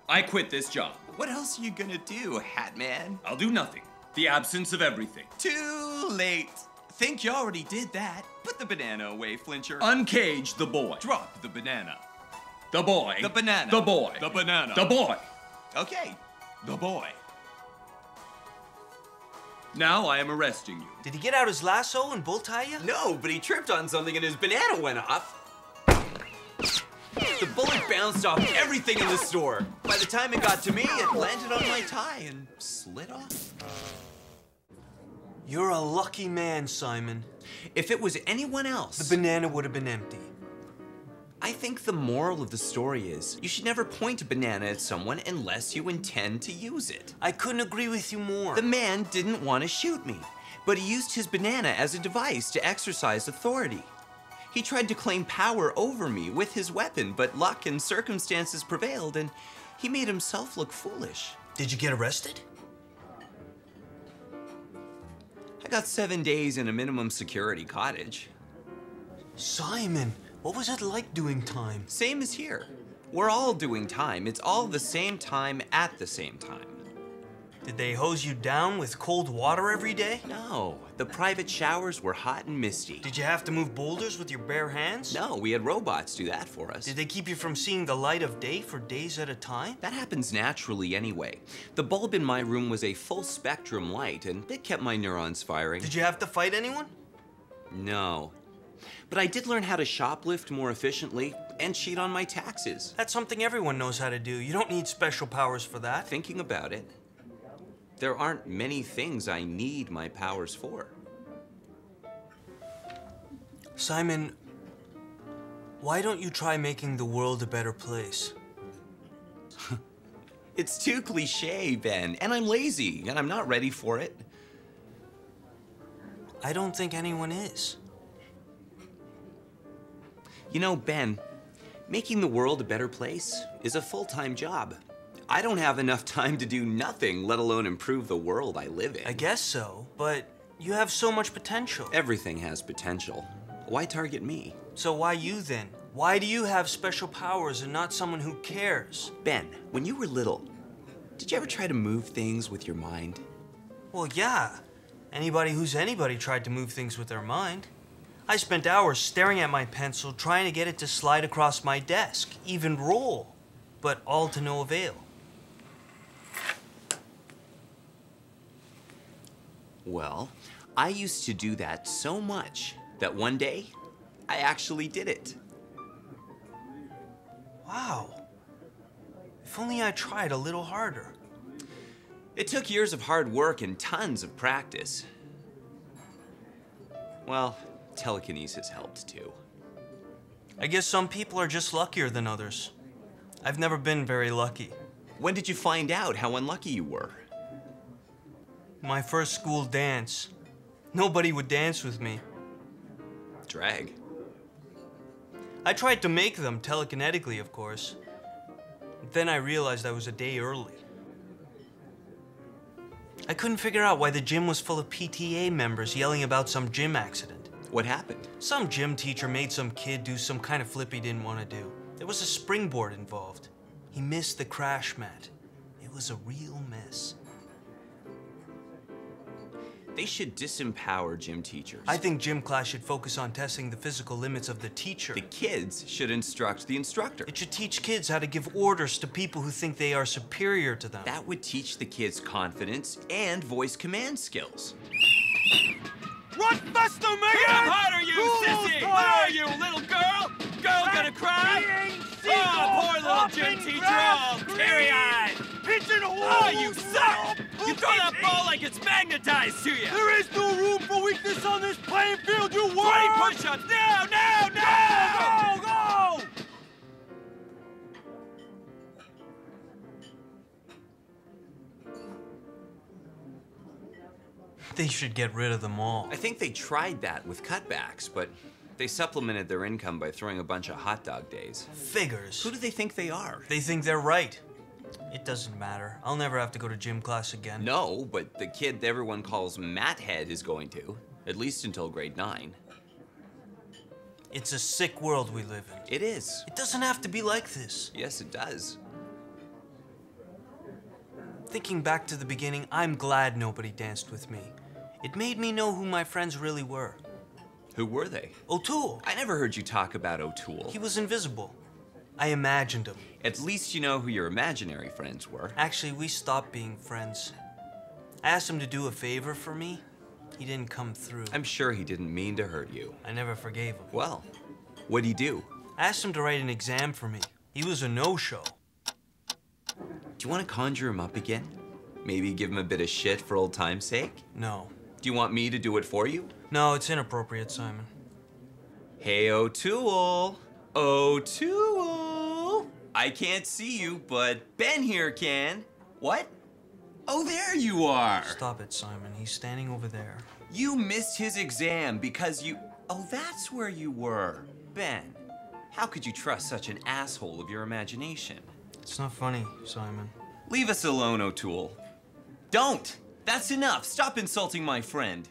I quit this job. What else are you gonna do, Hat Man? I'll do nothing. The absence of everything. Too late. Think you already did that. Put the banana away, Flincher. Uncage the boy. Drop the banana. The boy. The banana. The boy. The banana. The boy. Okay, the boy. Now I am arresting you. Did he get out his lasso and bull tie you? No, but he tripped on something and his banana went off. The bullet bounced off everything in the store. By the time it got to me, it landed on my tie and slid off. You're a lucky man, Simon. If it was anyone else... The banana would have been empty. I think the moral of the story is you should never point a banana at someone unless you intend to use it. I couldn't agree with you more. The man didn't want to shoot me, but he used his banana as a device to exercise authority. He tried to claim power over me with his weapon, but luck and circumstances prevailed, and he made himself look foolish. Did you get arrested? I got 7 days in a minimum security cottage. Simon, what was it like doing time? Same as here. We're all doing time. It's all the same time at the same time. Did they hose you down with cold water every day? No, the private showers were hot and misty. Did you have to move boulders with your bare hands? No, we had robots do that for us. Did they keep you from seeing the light of day for days at a time? That happens naturally anyway. The bulb in my room was a full spectrum light, and it kept my neurons firing. Did you have to fight anyone? No. But I did learn how to shoplift more efficiently and cheat on my taxes. That's something everyone knows how to do. You don't need special powers for that. Thinking about it, there aren't many things I need my powers for. Simon, why don't you try making the world a better place? It's too cliche, Ben, and I'm lazy, and I'm not ready for it. I don't think anyone is. You know, Ben, making the world a better place is a full-time job. I don't have enough time to do nothing, let alone improve the world I live in. I guess so, but you have so much potential. Everything has potential. Why target me? So why you then? Why do you have special powers and not someone who cares? Ben, when you were little, did you ever try to move things with your mind? Well, yeah. Anybody who's anybody tried to move things with their mind. I spent hours staring at my pencil, trying to get it to slide across my desk, even roll, but all to no avail. Well, I used to do that so much that one day, I actually did it. Wow. If only I tried a little harder. It took years of hard work and tons of practice. Well, telekinesis helped too. I guess some people are just luckier than others. I've never been very lucky. When did you find out how unlucky you were? My first school dance. Nobody would dance with me. Drag. I tried to make them, telekinetically, of course. Then I realized I was a day early. I couldn't figure out why the gym was full of PTA members yelling about some gym accident. What happened? Some gym teacher made some kid do some kind of flip he didn't want to do. There was a springboard involved. He missed the crash mat. It was a real mess. They should disempower gym teachers. I think gym class should focus on testing the physical limits of the teacher. The kids should instruct the instructor. It should teach kids how to give orders to people who think they are superior to them. That would teach the kids confidence and voice command skills. Run faster, Come man! harder, you sissy! What are you, little girl? Girl gonna cry? Oh, poor little gym teacher, all teary-eyed. Oh, you suck! You throw that ball like it's magnetized to you! There is no room for weakness on this playing field, you 20 worm! push-ups! Now, now, now! Go, go! They should get rid of them all. I think they tried that with cutbacks, but they supplemented their income by throwing a bunch of hot dog days. Figures. Who do they think they are? They think they're right. It doesn't matter. I'll never have to go to gym class again. No, but the kid everyone calls Matt Head is going to, at least until grade 9. It's a sick world we live in. It is. It doesn't have to be like this. Yes, it does. Thinking back to the beginning, I'm glad nobody danced with me. It made me know who my friends really were. Who were they? O'Toole. I never heard you talk about O'Toole. He was invisible. I imagined him. At least you know who your imaginary friends were. Actually, we stopped being friends. I asked him to do a favor for me. He didn't come through. I'm sure he didn't mean to hurt you. I never forgave him. Well, what'd he do? I asked him to write an exam for me. He was a no-show. Do you want to conjure him up again? Maybe give him a bit of shit for old time's sake? No. Do you want me to do it for you? No, it's inappropriate, Simon. Hey, O'Toole. O'Toole. I can't see you, but Ben here can. What? Oh, there you are. Stop it, Simon. He's standing over there. You missed his exam because you... Oh, that's where you were. Ben, how could you trust such an asshole of your imagination? It's not funny, Simon. Leave us alone, O'Toole. Don't! That's enough. Stop insulting my friend.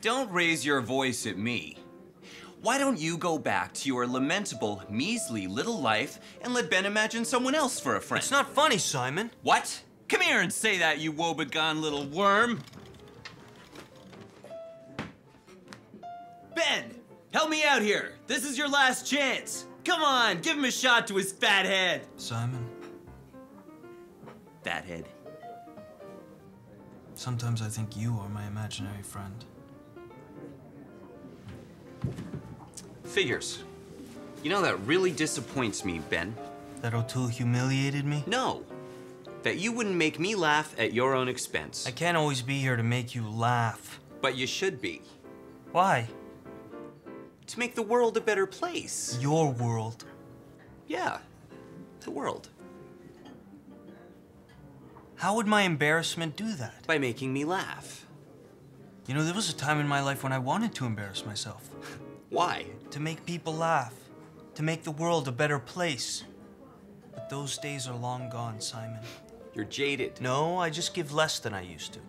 Don't raise your voice at me. Why don't you go back to your lamentable, measly little life and let Ben imagine someone else for a friend? It's not funny, Simon. What? Come here and say that, you woebegone little worm. Ben, help me out here. This is your last chance. Come on, give him a shot to his fat head. Simon, Fat head. sometimes I think you are my imaginary friend. Figures. You know, that really disappoints me, Ben. That O'Toole humiliated me? No. That you wouldn't make me laugh at your own expense. I can't always be here to make you laugh. But you should be. Why? To make the world a better place. Your world. Yeah. The world. How would my embarrassment do that? By making me laugh. You know, there was a time in my life when I wanted to embarrass myself. Why? To make people laugh. To make the world a better place. But those days are long gone, Simon. You're jaded. No, I just give less than I used to.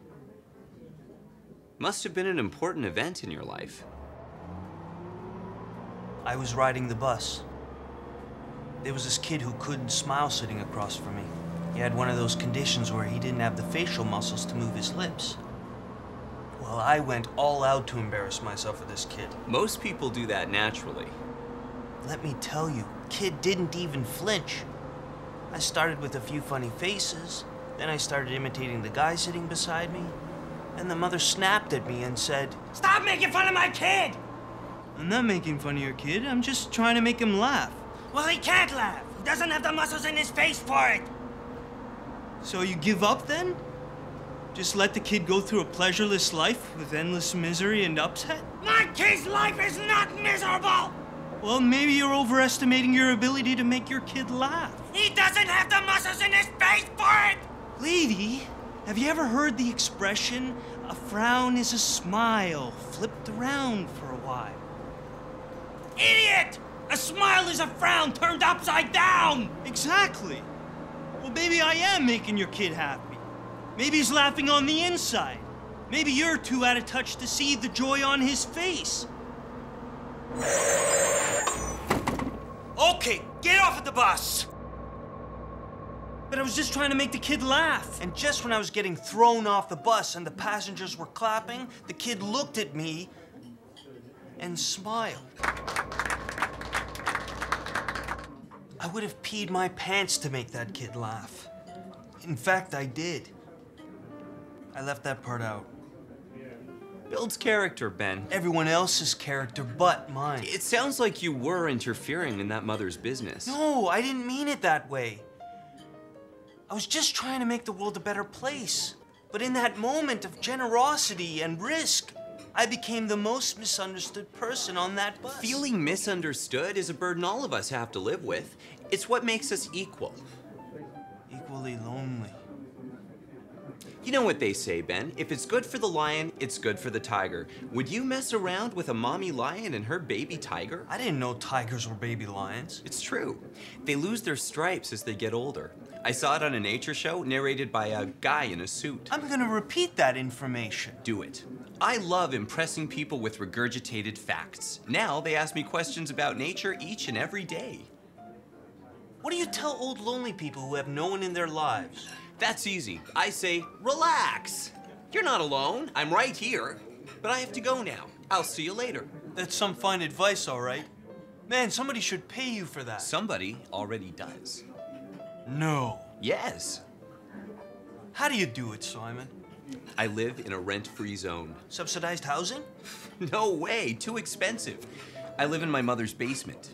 Must have been an important event in your life. I was riding the bus. There was this kid who couldn't smile sitting across from me. He had one of those conditions where he didn't have the facial muscles to move his lips. Well, I went all out to embarrass myself with this kid. Most people do that naturally. Let me tell you, kid didn't even flinch. I started with a few funny faces, then I started imitating the guy sitting beside me, and the mother snapped at me and said, "Stop making fun of my kid!" I'm not making fun of your kid, I'm just trying to make him laugh. Well, he can't laugh. He doesn't have the muscles in his face for it. So you give up then? Just let the kid go through a pleasureless life with endless misery and upset? My kid's life is not miserable! Well, maybe you're overestimating your ability to make your kid laugh. He doesn't have the muscles in his face for it! Lady, have you ever heard the expression, a frown is a smile, flipped around for a while? Idiot! A smile is a frown turned upside down! Exactly. Well, maybe I am making your kid happy. Maybe he's laughing on the inside. Maybe you're too out of touch to see the joy on his face. Okay, get off at the bus! But I was just trying to make the kid laugh. And just when I was getting thrown off the bus and the passengers were clapping, the kid looked at me and smiled. I would have peed my pants to make that kid laugh. In fact, I did. I left that part out. Builds character, Ben. Everyone else's character but mine. It sounds like you were interfering in that mother's business. No, I didn't mean it that way. I was just trying to make the world a better place. But in that moment of generosity and risk, I became the most misunderstood person on that bus. Feeling misunderstood is a burden all of us have to live with. It's what makes us equal. Equally lonely. You know what they say, Ben? If it's good for the lion, it's good for the tiger. Would you mess around with a mommy lion and her baby tiger? I didn't know tigers were baby lions. It's true. They lose their stripes as they get older. I saw it on a nature show narrated by a guy in a suit. I'm gonna repeat that information. Do it. I love impressing people with regurgitated facts. Now they ask me questions about nature each and every day. What do you tell old lonely people who have no one in their lives? That's easy. I say, relax. You're not alone. I'm right here. But I have to go now. I'll see you later. That's some fine advice, all right. Man, somebody should pay you for that. Somebody already does. No. Yes. How do you do it, Simon? I live in a rent-free zone. Subsidized housing? No way, too expensive. I live in my mother's basement.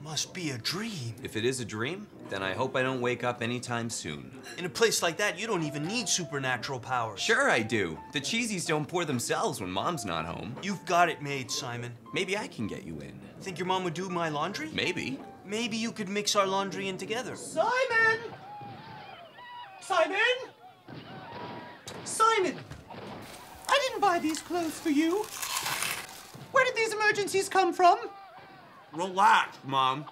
Must be a dream. If it is a dream, then I hope I don't wake up anytime soon. In a place like that, you don't even need supernatural powers. Sure I do. The cheesies don't pour themselves when Mom's not home. You've got it made, Simon. Maybe I can get you in. Think your mom would do my laundry? Maybe. Maybe you could mix our laundry in together. Simon! Simon! Simon! I didn't buy these clothes for you. Where did these emergencies come from? Relax, Mom.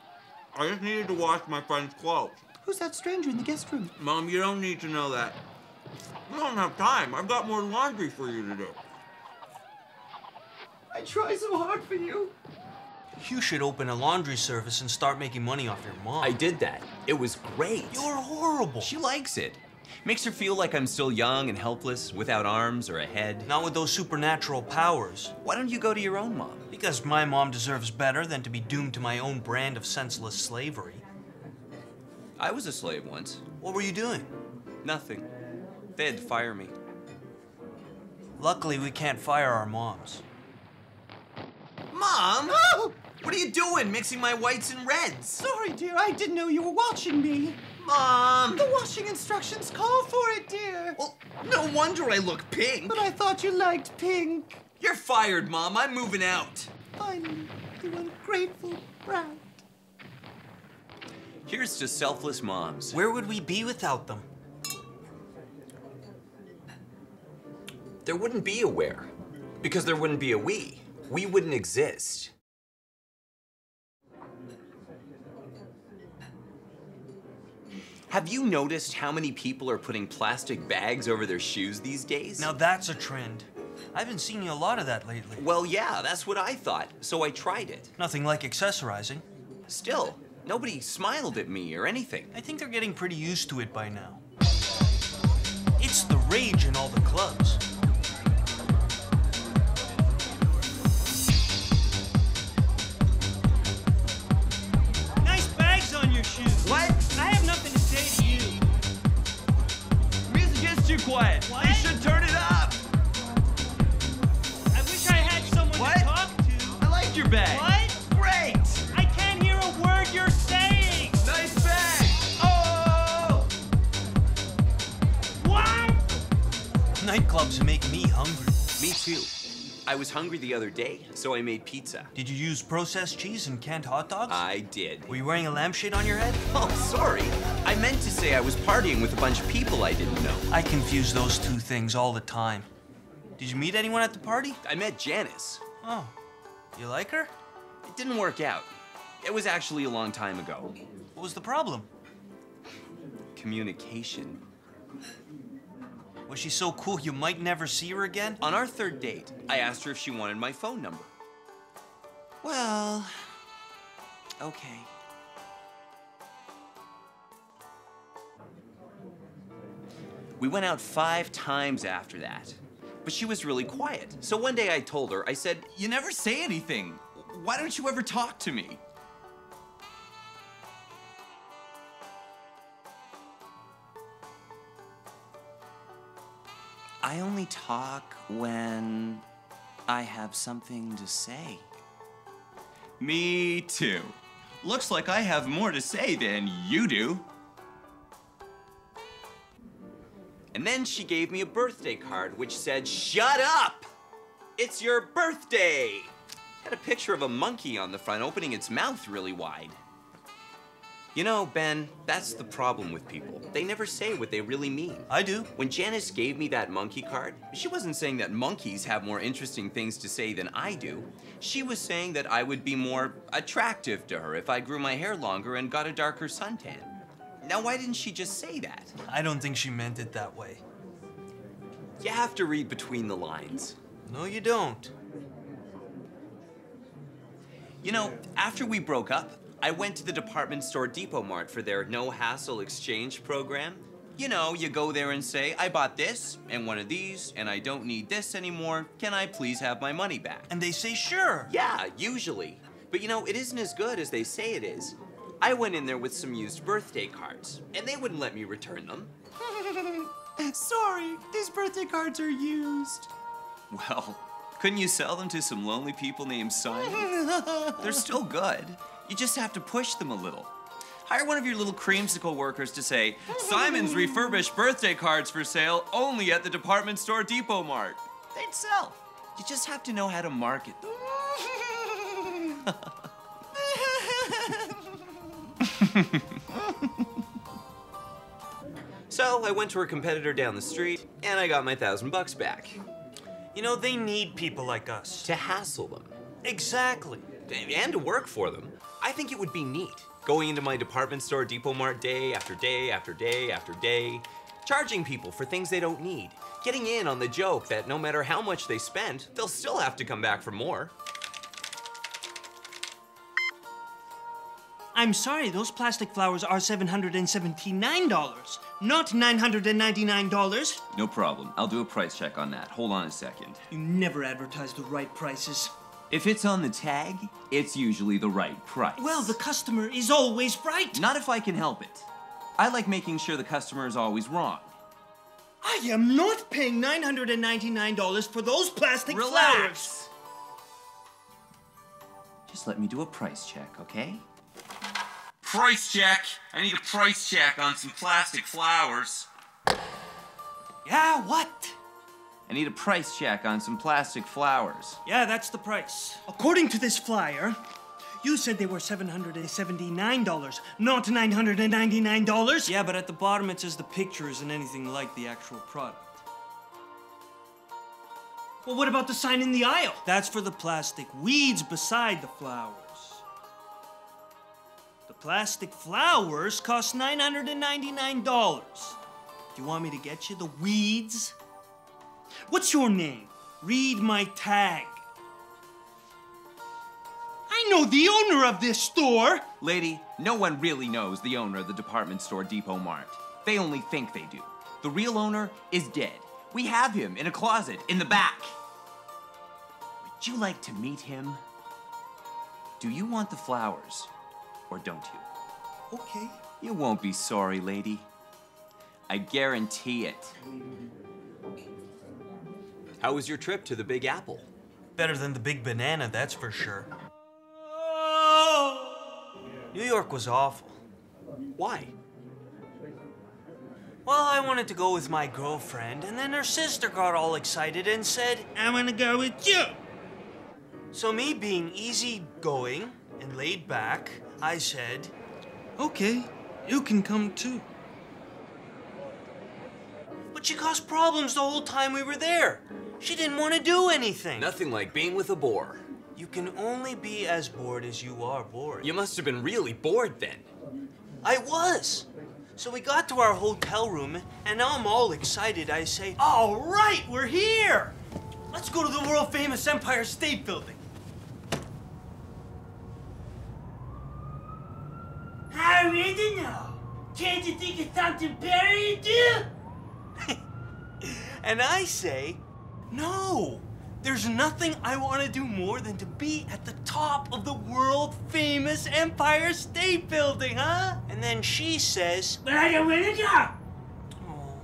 I just needed to wash my friend's clothes. Who's that stranger in the guest room? Mom, you don't need to know that. You don't have time. I've got more laundry for you to do. I try so hard for you. You should open a laundry service and start making money off your mom. I did that. It was great. You're horrible. She likes it. Makes her feel like I'm still young and helpless, without arms or a head. Not with those supernatural powers. Why don't you go to your own mom? Because my mom deserves better than to be doomed to my own brand of senseless slavery. I was a slave once. What were you doing? Nothing. They had to fire me. Luckily, we can't fire our moms. Mom! Oh! What are you doing, mixing my whites and reds? Sorry, dear. I didn't know you were watching me. Mom! The washing instructions call for it, dear. Well, no wonder I look pink. But I thought you liked pink. You're fired, Mom. I'm moving out. Finally, you ungrateful brat. Here's to selfless moms. Where would we be without them? There wouldn't be a where, because there wouldn't be a we. We wouldn't exist. Have you noticed how many people are putting plastic bags over their shoes these days? Now that's a trend. I've been seeing a lot of that lately. Well, yeah, that's what I thought, so I tried it. Nothing like accessorizing. Still, nobody smiled at me or anything. I think they're getting pretty used to it by now. It's the rage in all the clubs. Nice bags on your shoes. What? I have nothing to say to you. Music gets too quiet. What? They should turn it up. I wish I had someone What? to talk to. I like your bag. What? Great. I can't hear a word you're saying. Nice bag. Oh! What? Nightclubs make me hungry. Me too. I was hungry the other day, so I made pizza. Did you use processed cheese and canned hot dogs? I did. Were you wearing a lampshade on your head? Oh, sorry. I meant to say I was partying with a bunch of people I didn't know. I confuse those two things all the time. Did you meet anyone at the party? I met Janice. Oh, you like her? It didn't work out. It was actually a long time ago. What was the problem? Communication. Was she so cool you might never see her again? On our third date, I asked her if she wanted my phone number. Well, okay. We went out 5 times after that, but she was really quiet. So one day I told her, I said, You never say anything. Why don't you ever talk to me? I only talk when I have something to say. Me too. Looks like I have more to say than you do. And then she gave me a birthday card which said, "Shut up! It's your birthday!" Had a picture of a monkey on the front opening its mouth really wide. You know, Ben, that's the problem with people. They never say what they really mean. I do. When Janice gave me that monkey card, she wasn't saying that monkeys have more interesting things to say than I do. She was saying that I would be more attractive to her if I grew my hair longer and got a darker suntan. Now, why didn't she just say that? I don't think she meant it that way. You have to read between the lines. No, you don't. You know, after we broke up, I went to the department store Depot Mart for their no-hassle exchange program. You know, you go there and say, I bought this and one of these, and I don't need this anymore. Can I please have my money back? And they say sure. Yeah, usually. But you know, it isn't as good as they say it is. I went in there with some used birthday cards, and they wouldn't let me return them. Sorry, these birthday cards are used. Well, couldn't you sell them to some lonely people named Simon? They're still good. You just have to push them a little. Hire one of your little creamsicle workers to say, Simon's refurbished birthday cards for sale only at the department store Depot Mart. They'd sell. You just have to know how to market them. So I went to her competitor down the street, and I got my $1,000 back. You know, they need people like us. To hassle them. Exactly. And to work for them. I think it would be neat, going into my department store Depot Mart day after day after day after day, charging people for things they don't need, getting in on the joke that no matter how much they spend, they'll still have to come back for more. I'm sorry, those plastic flowers are $779, not $999. No problem. I'll do a price check on that. Hold on a second. You never advertise the right prices. If it's on the tag, it's usually the right price. Well, the customer is always right. Not if I can help it. I like making sure the customer is always wrong. I am not paying $999 for those plastic flowers. Relax. Just let me do a price check, okay? Price check. I need a price check on some plastic flowers. Yeah, what? I need a price check on some plastic flowers. Yeah, that's the price. According to this flyer, You said they were $779, not $999. Yeah, but at the bottom it says the picture isn't anything like the actual product. Well, what about the sign in the aisle? That's for the plastic weeds beside the flowers. The plastic flowers cost $999. Do you want me to get you the weeds? What's your name? Read my tag. I know the owner of this store. Lady, no one really knows the owner of the department store Depot Mart. They only think they do. The real owner is dead. We have him in a closet in the back. Would you like to meet him? Do you want the flowers, or don't you? Okay. You won't be sorry, lady. I guarantee it. How was your trip to the Big Apple? Better than the big banana, that's for sure. New York was awful. Why? Well, I wanted to go with my girlfriend, and then her sister got all excited and said, I want to go with you. so me being easygoing and laid back, I said, Okay, you can come too. but she caused problems the whole time we were there. She didn't want to do anything. Nothing like being with a bore. You can only be as bored as you are bored. You must have been really bored then. I was. So we got to our hotel room, and now I'm all excited. I say, all right, we're here. Let's go to the world-famous Empire State Building. Original. Can't you think of something better to do? And I say, no. There's nothing I want to do more than to be at the top of the world-famous Empire State Building, huh? And then she says, But I don't want to go. oh,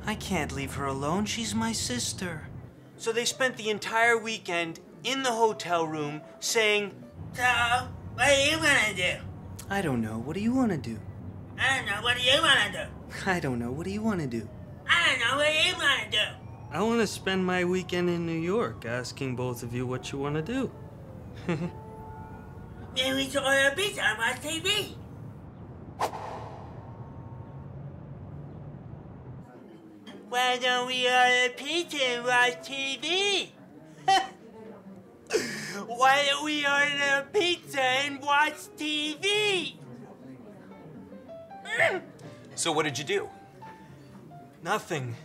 I can't leave her alone. She's my sister. So they spent the entire weekend in the hotel room saying, So, what are you gonna do? I don't know. What do you want to do? I don't know. What do you wanna do? I don't know. What do you want to do? I don't know. What do you wanna do? I want to spend my weekend in New York, asking both of you what you want to do. Maybe we should order a pizza and watch TV. Why don't we order pizza and watch TV? Why don't we order pizza and watch TV? So what did you do? Nothing.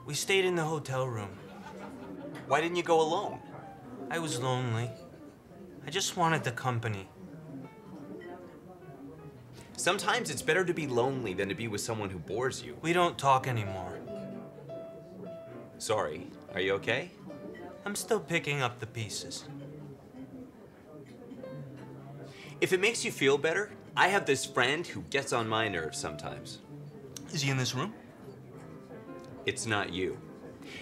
We stayed in the hotel room. Why didn't you go alone? I was lonely. I just wanted the company. Sometimes it's better to be lonely than to be with someone who bores you. We don't talk anymore. Sorry, are you okay? I'm still picking up the pieces. If it makes you feel better, I have this friend who gets on my nerves sometimes. Is he in this room? It's not you.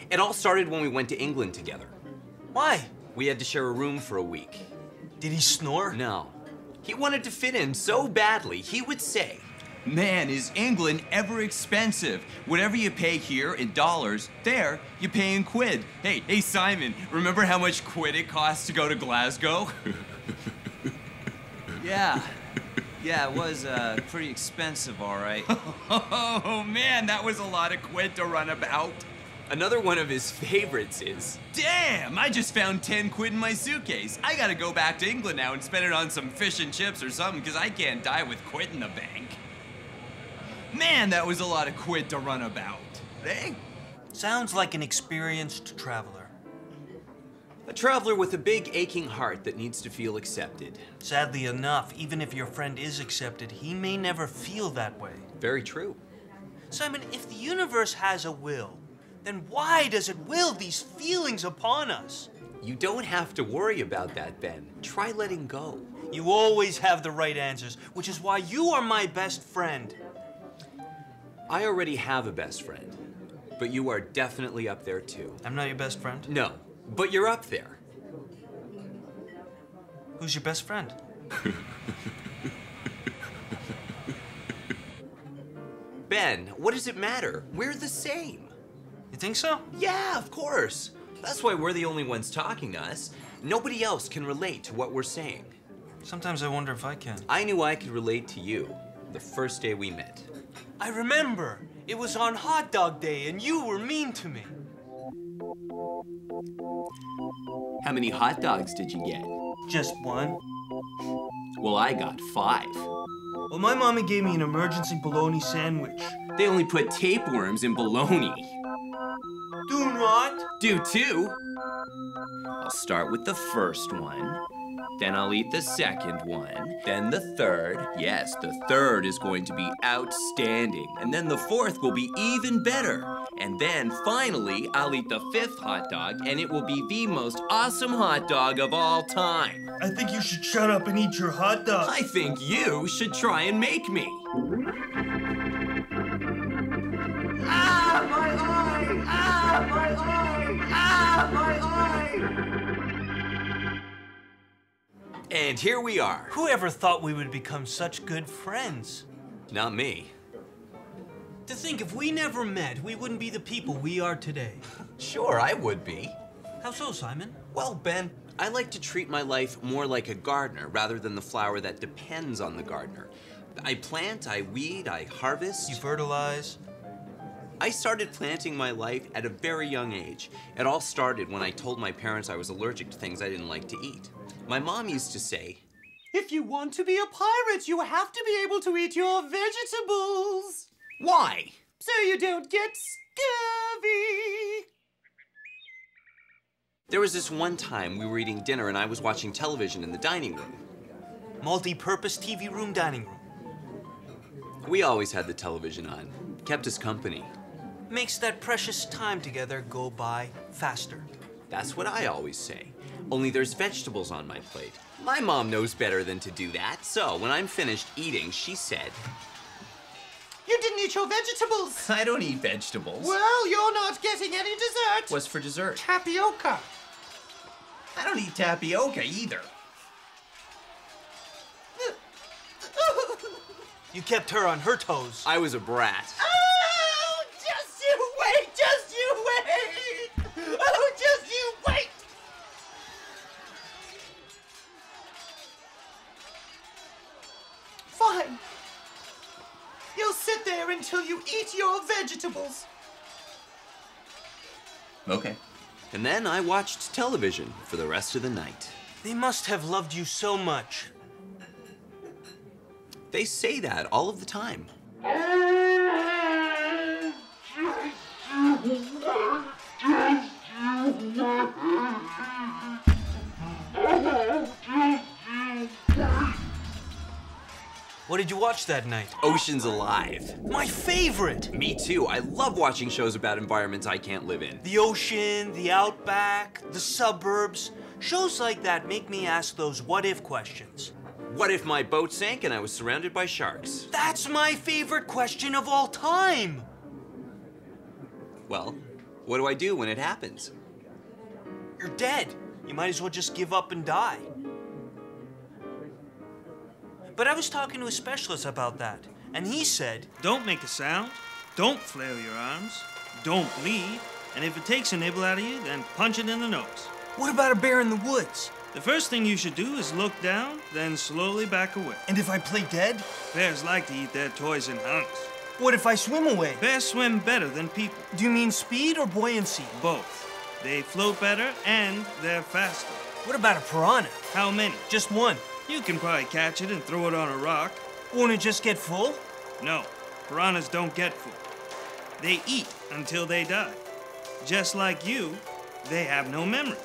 It all started when we went to England together. Why? We had to share a room for a week. Did he snore? No. He wanted to fit in so badly, he would say, "Man, is England ever expensive? Whatever you pay here in dollars, there you pay in quid. Hey, Simon, remember how much quid it costs to go to Glasgow?" Yeah, it was pretty expensive, all right. Oh man, that was a lot of quid to run about. Another one of his favorites is, "Damn, I just found 10 quid in my suitcase. I gotta go back to England now and spend it on some fish and chips or something, because I can't die with quid in the bank." Man, that was a lot of quid to run about. Eh? Sounds like an experienced traveler. A traveler with a big aching heart that needs to feel accepted. Sadly enough, even if your friend is accepted, he may never feel that way. Very true. Simon, if the universe has a will, then why does it will these feelings upon us? You don't have to worry about that, Ben. Try letting go. You always have the right answers, which is why you are my best friend. I already have a best friend, but you are definitely up there too. I'm not your best friend? No, but you're up there. Who's your best friend? Ben, what does it matter? We're the same. You think so? Yeah, of course. That's why we're the only ones talking to us. Nobody else can relate to what we're saying. Sometimes I wonder if I can. I knew I could relate to you the first day we met. I remember. It was on hot dog day and you were mean to me. How many hot dogs did you get? Just one. Well, I got 5. Well, my mommy gave me an emergency bologna sandwich. They only put tapeworms in bologna. Do not. Do 2. I'll start with the first one. Then I'll eat the second one. Then the third. Yes, the third is going to be outstanding. And then the fourth will be even better. And then finally, I'll eat the 5th hot dog, and it will be the most awesome hot dog of all time. I think you should shut up and eat your hot dog. I think you should try and make me. Ah, my eye! Ah, my eye! Ah, my eye! And here we are. Whoever thought we would become such good friends? Not me. To think if we never met, we wouldn't be the people we are today. Sure, I would be. How so, Simon? Well, Ben, I like to treat my life more like a gardener rather than the flower that depends on the gardener. I plant, I weed, I harvest. You fertilize. I started planting my life at a very young age. It all started when I told my parents I was allergic to things I didn't like to eat. My mom used to say, If you want to be a pirate, you have to be able to eat your vegetables. Why? So you don't get scurvy. there was this one time we were eating dinner and I was watching television in the dining room. Multi-purpose TV room, dining room. We always had the television on. Kept us company. Makes that precious time together go by faster. That's what I always say. Only there's vegetables on my plate. My mom knows better than to do that, so when I'm finished eating, she said, You didn't eat your vegetables. I don't eat vegetables. Well, you're not getting any dessert. What's for dessert? Tapioca. I don't eat tapioca either. You kept her on her toes. I was a brat. Oh, just you wait, just you wait. Oh, just you wait. Fine. You'll sit there until you eat your vegetables. Okay. And then I watched television for the rest of the night. They must have loved you so much. They say that all of the time. What did you watch that night? Ocean's Alive. My favorite! Me too. I love watching shows about environments I can't live in. The ocean, the outback, the suburbs. Shows like that make me ask those what-if questions. What if my boat sank and I was surrounded by sharks? That's my favorite question of all time! Well, what do I do when it happens? You're dead. You might as well just give up and die. But I was talking to a specialist about that, and he said, Don't make a sound, don't flail your arms, don't bleed, and if it takes a nibble out of you, then punch it in the nose. what about a bear in the woods? The first thing you should do is look down, then slowly back away. And if I play dead? Bears like to eat their toys in hunks. What if I swim away? Bears swim better than people. Do you mean speed or buoyancy? Both. They float better and they're faster. What about a piranha? How many? Just one. You can probably catch it and throw it on a rock. Won't it just get full? No, piranhas don't get full. They eat until they die. Just like you, they have no memory.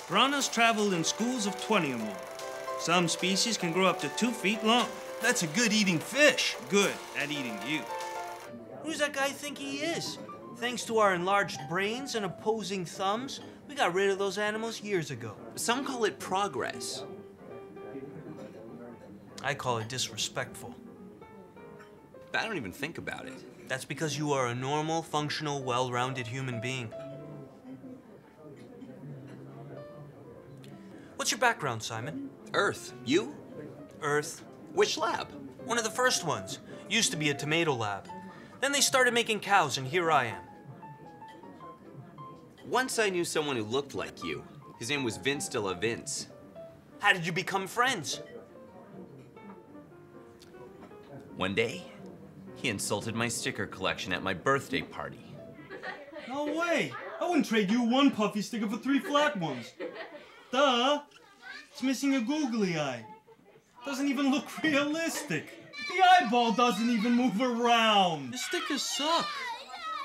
Piranhas travel in schools of 20 or more. Some species can grow up to 2 feet long. That's a good eating fish. Good at eating you. Who's that guy think he is? Thanks to our enlarged brains and opposing thumbs, we got rid of those animals years ago. Some call it progress. I call it disrespectful. But I don't even think about it. That's because you are a normal, functional, well-rounded human being. What's your background, Simon? Earth. You? Earth. Which lab? One of the first ones. Used to be a tomato lab. Then they started making cows, and here I am. Once I knew someone who looked like you. His name was Vince de la Vince. How did you become friends? One day, he insulted my sticker collection at my birthday party. No way! I wouldn't trade you one puffy sticker for 3 flat ones. Duh! It's missing a googly eye. Doesn't even look realistic. The eyeball doesn't even move around. The stickers suck.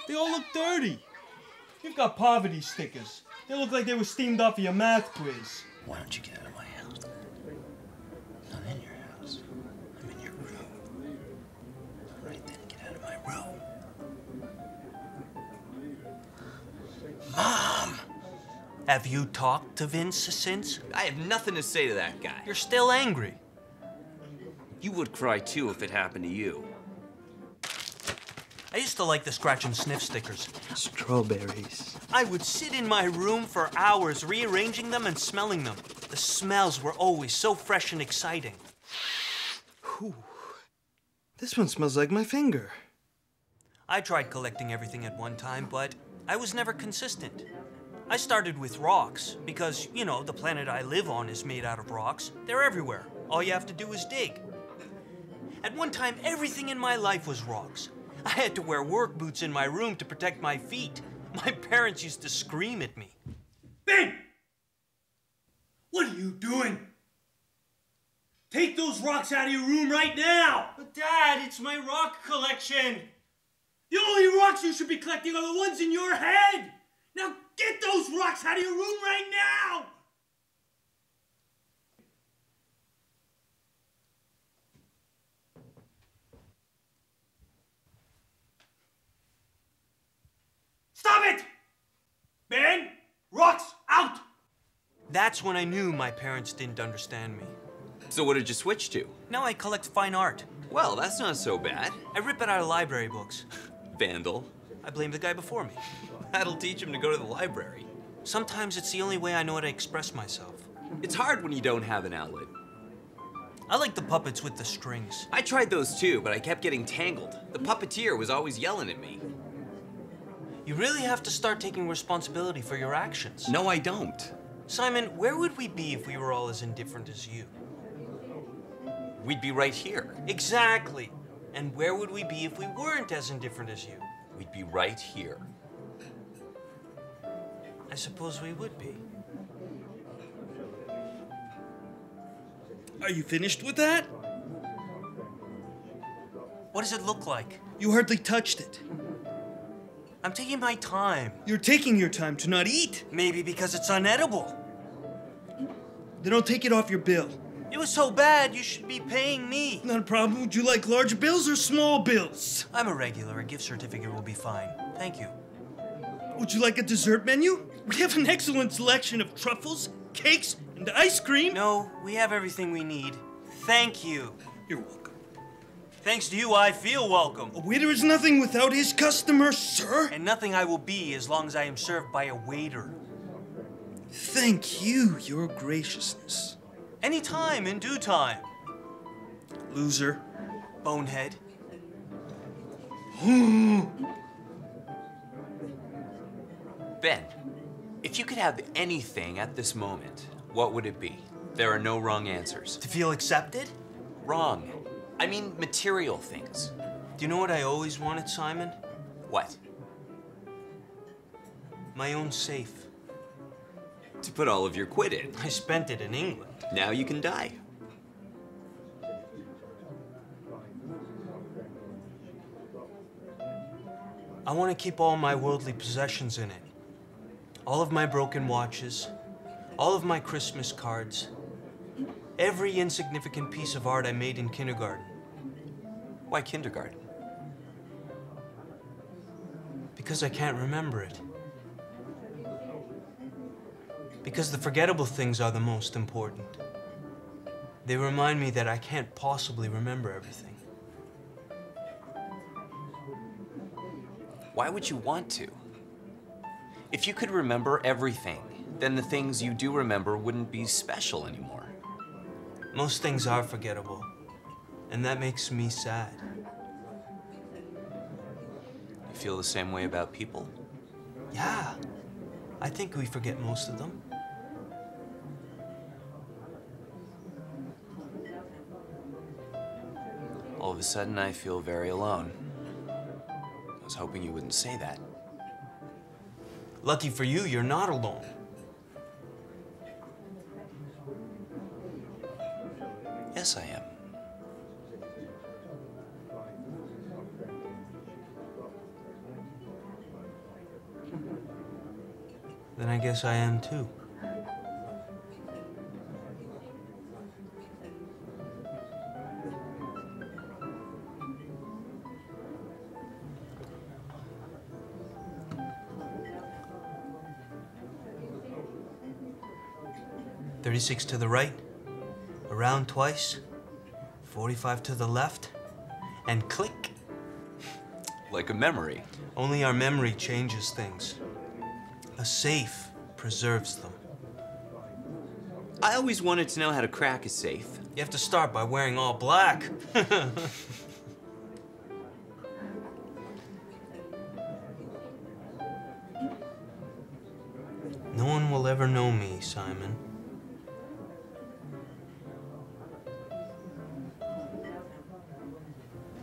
They all look dirty. You've got poverty stickers. They look like they were steamed off of your math quiz. Why don't you get out of my house? I'm in your house. I'm in your room. Right then, get out of my room. Mom! Have you talked to Vince since? I have nothing to say to that guy. You're still angry. You would cry too if it happened to you. I used to like the scratch and sniff stickers. Strawberries. I would sit in my room for hours rearranging them and smelling them. The smells were always so fresh and exciting. Whew. This one smells like my finger. I tried collecting everything at one time, but I was never consistent. I started with rocks because, you know, the planet I live on is made out of rocks. They're everywhere. All you have to do is dig. At one time, everything in my life was rocks. I had to wear work boots in my room to protect my feet. My parents used to scream at me. Ben! What are you doing? Take those rocks out of your room right now! But Dad, it's my rock collection. The only rocks you should be collecting are the ones in your head! Now get those rocks out of your room right now! Stop it! Ben, rocks out! That's when I knew my parents didn't understand me. So what did you switch to? Now I collect fine art. Well, that's not so bad. I rip it out of library books. Vandal. I blame the guy before me. That'll teach him to go to the library. Sometimes it's the only way I know how to express myself. It's hard when you don't have an outlet. I like the puppets with the strings. I tried those too, but I kept getting tangled. The puppeteer was always yelling at me. You really have to start taking responsibility for your actions. No, I don't. Simon, where would we be if we were all as indifferent as you? We'd be right here. Exactly. And where would we be if we weren't as indifferent as you? We'd be right here. I suppose we would be. Are you finished with that? What does it look like? You hardly touched it. I'm taking my time. You're taking your time to not eat. Maybe because it's unedible. Then I'll take it off your bill. It was so bad, you should be paying me. Not a problem. Would you like large bills or small bills? I'm a regular. A gift certificate will be fine. Thank you. Would you like a dessert menu? We have an excellent selection of truffles, cakes, and ice cream. No, we have everything we need. Thank you. You're welcome. Thanks to you, I feel welcome. A waiter is nothing without his customer, sir. And nothing I will be as long as I am served by a waiter. Thank you, your graciousness. Any time, in due time. Loser. Bonehead. Ben, if you could have anything at this moment, what would it be? There are no wrong answers. To feel accepted? Wrong. I mean material things. Do you know what I always wanted, Simon? What? My own safe. To put all of your quid in. I spent it in England. Now you can die. I want to keep all my worldly possessions in it. All of my broken watches, all of my Christmas cards, every insignificant piece of art I made in kindergarten. Why kindergarten? Because I can't remember it. Because the forgettable things are the most important. They remind me that I can't possibly remember everything. Why would you want to? If you could remember everything, then the things you do remember wouldn't be special anymore. Most things are forgettable, and that makes me sad. You feel the same way about people? Yeah, I think we forget most of them. All of a sudden, I feel very alone. I was hoping you wouldn't say that. Lucky for you, you're not alone. Yes, I am. Then I guess I am too. "36 to the right, around twice, 45 to the left, and click." Like a memory. Only our memory changes things. A safe preserves them. I always wanted to know how to crack a safe. You have to start by wearing all black. No one will ever know me, Simon.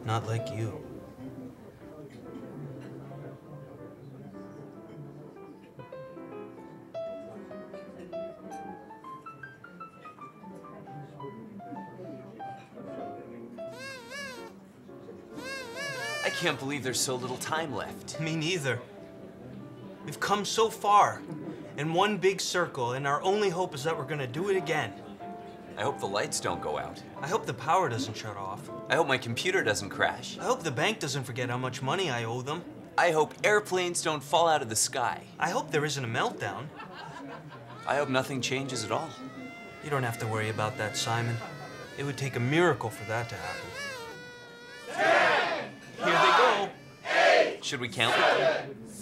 Not like you. I can't believe there's so little time left. Me neither. We've come so far in one big circle, and our only hope is that we're gonna do it again. I hope the lights don't go out. I hope the power doesn't shut off. I hope my computer doesn't crash. I hope the bank doesn't forget how much money I owe them. I hope airplanes don't fall out of the sky. I hope there isn't a meltdown. I hope nothing changes at all. You don't have to worry about that, Simon. It would take a miracle for that to happen. 10, Here they go. 8, should we count? Do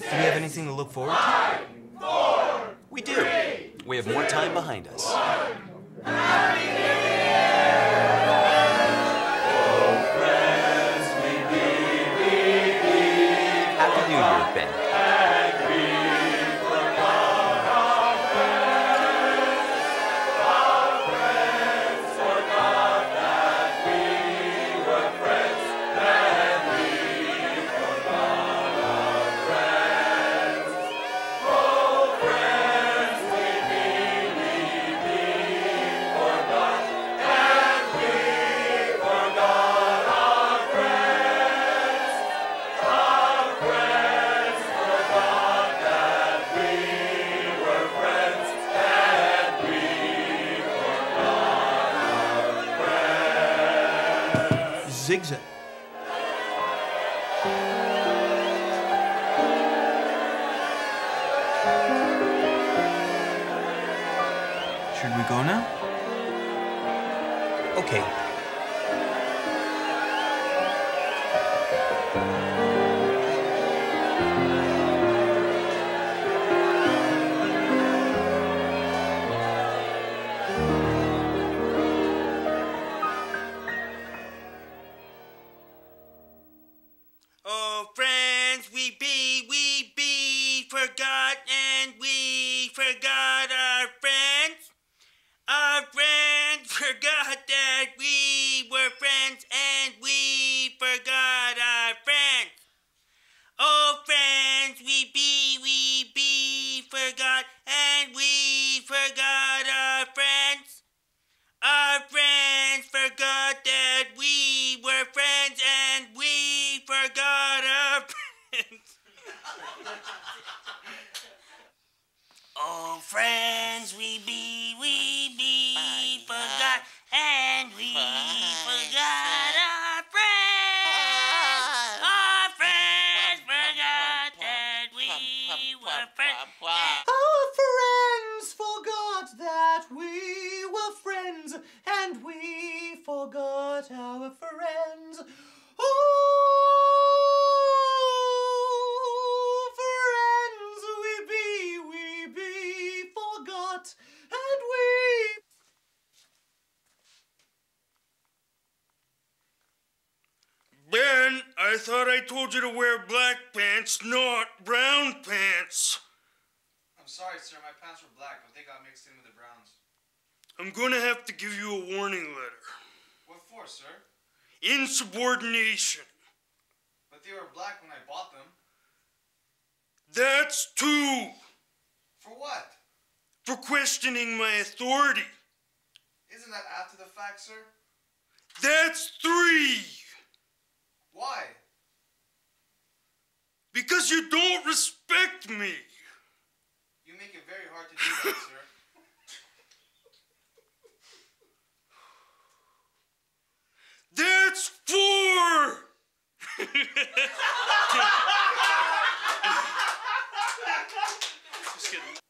we have anything to look forward to? 4, we do. We have more time behind us. Happy New Year, Ben. Zigzag. Should we go now? Okay. Oh, friends, we be forgot, and we forgot our friends. Our friends forgot that we were friends, and we forgot our friends. Oh, friends, we be forgot, and we forgot our friends. Our friends forgot that we were friends, and we forgot our friends. Oh, friends, we be forgot, and we forgot our friends. Our friends forgot that we were friends. Our friends forgot that we were friends, and we forgot our friends. Oh, friends, we be forgot, and we... Ben, I thought I told you to wear black pants, not brown pants. I'm sorry, sir. My pants were black, but they got mixed in with the browns. I'm gonna have to give you a warning letter. What for, sir? insubordination. But they were black when I bought them. That's 2. For what? For questioning my authority. Isn't that after the fact, sir? That's 3. Why? Because you don't respect me. You make it very hard to do that, sir. That's 4. Just kidding.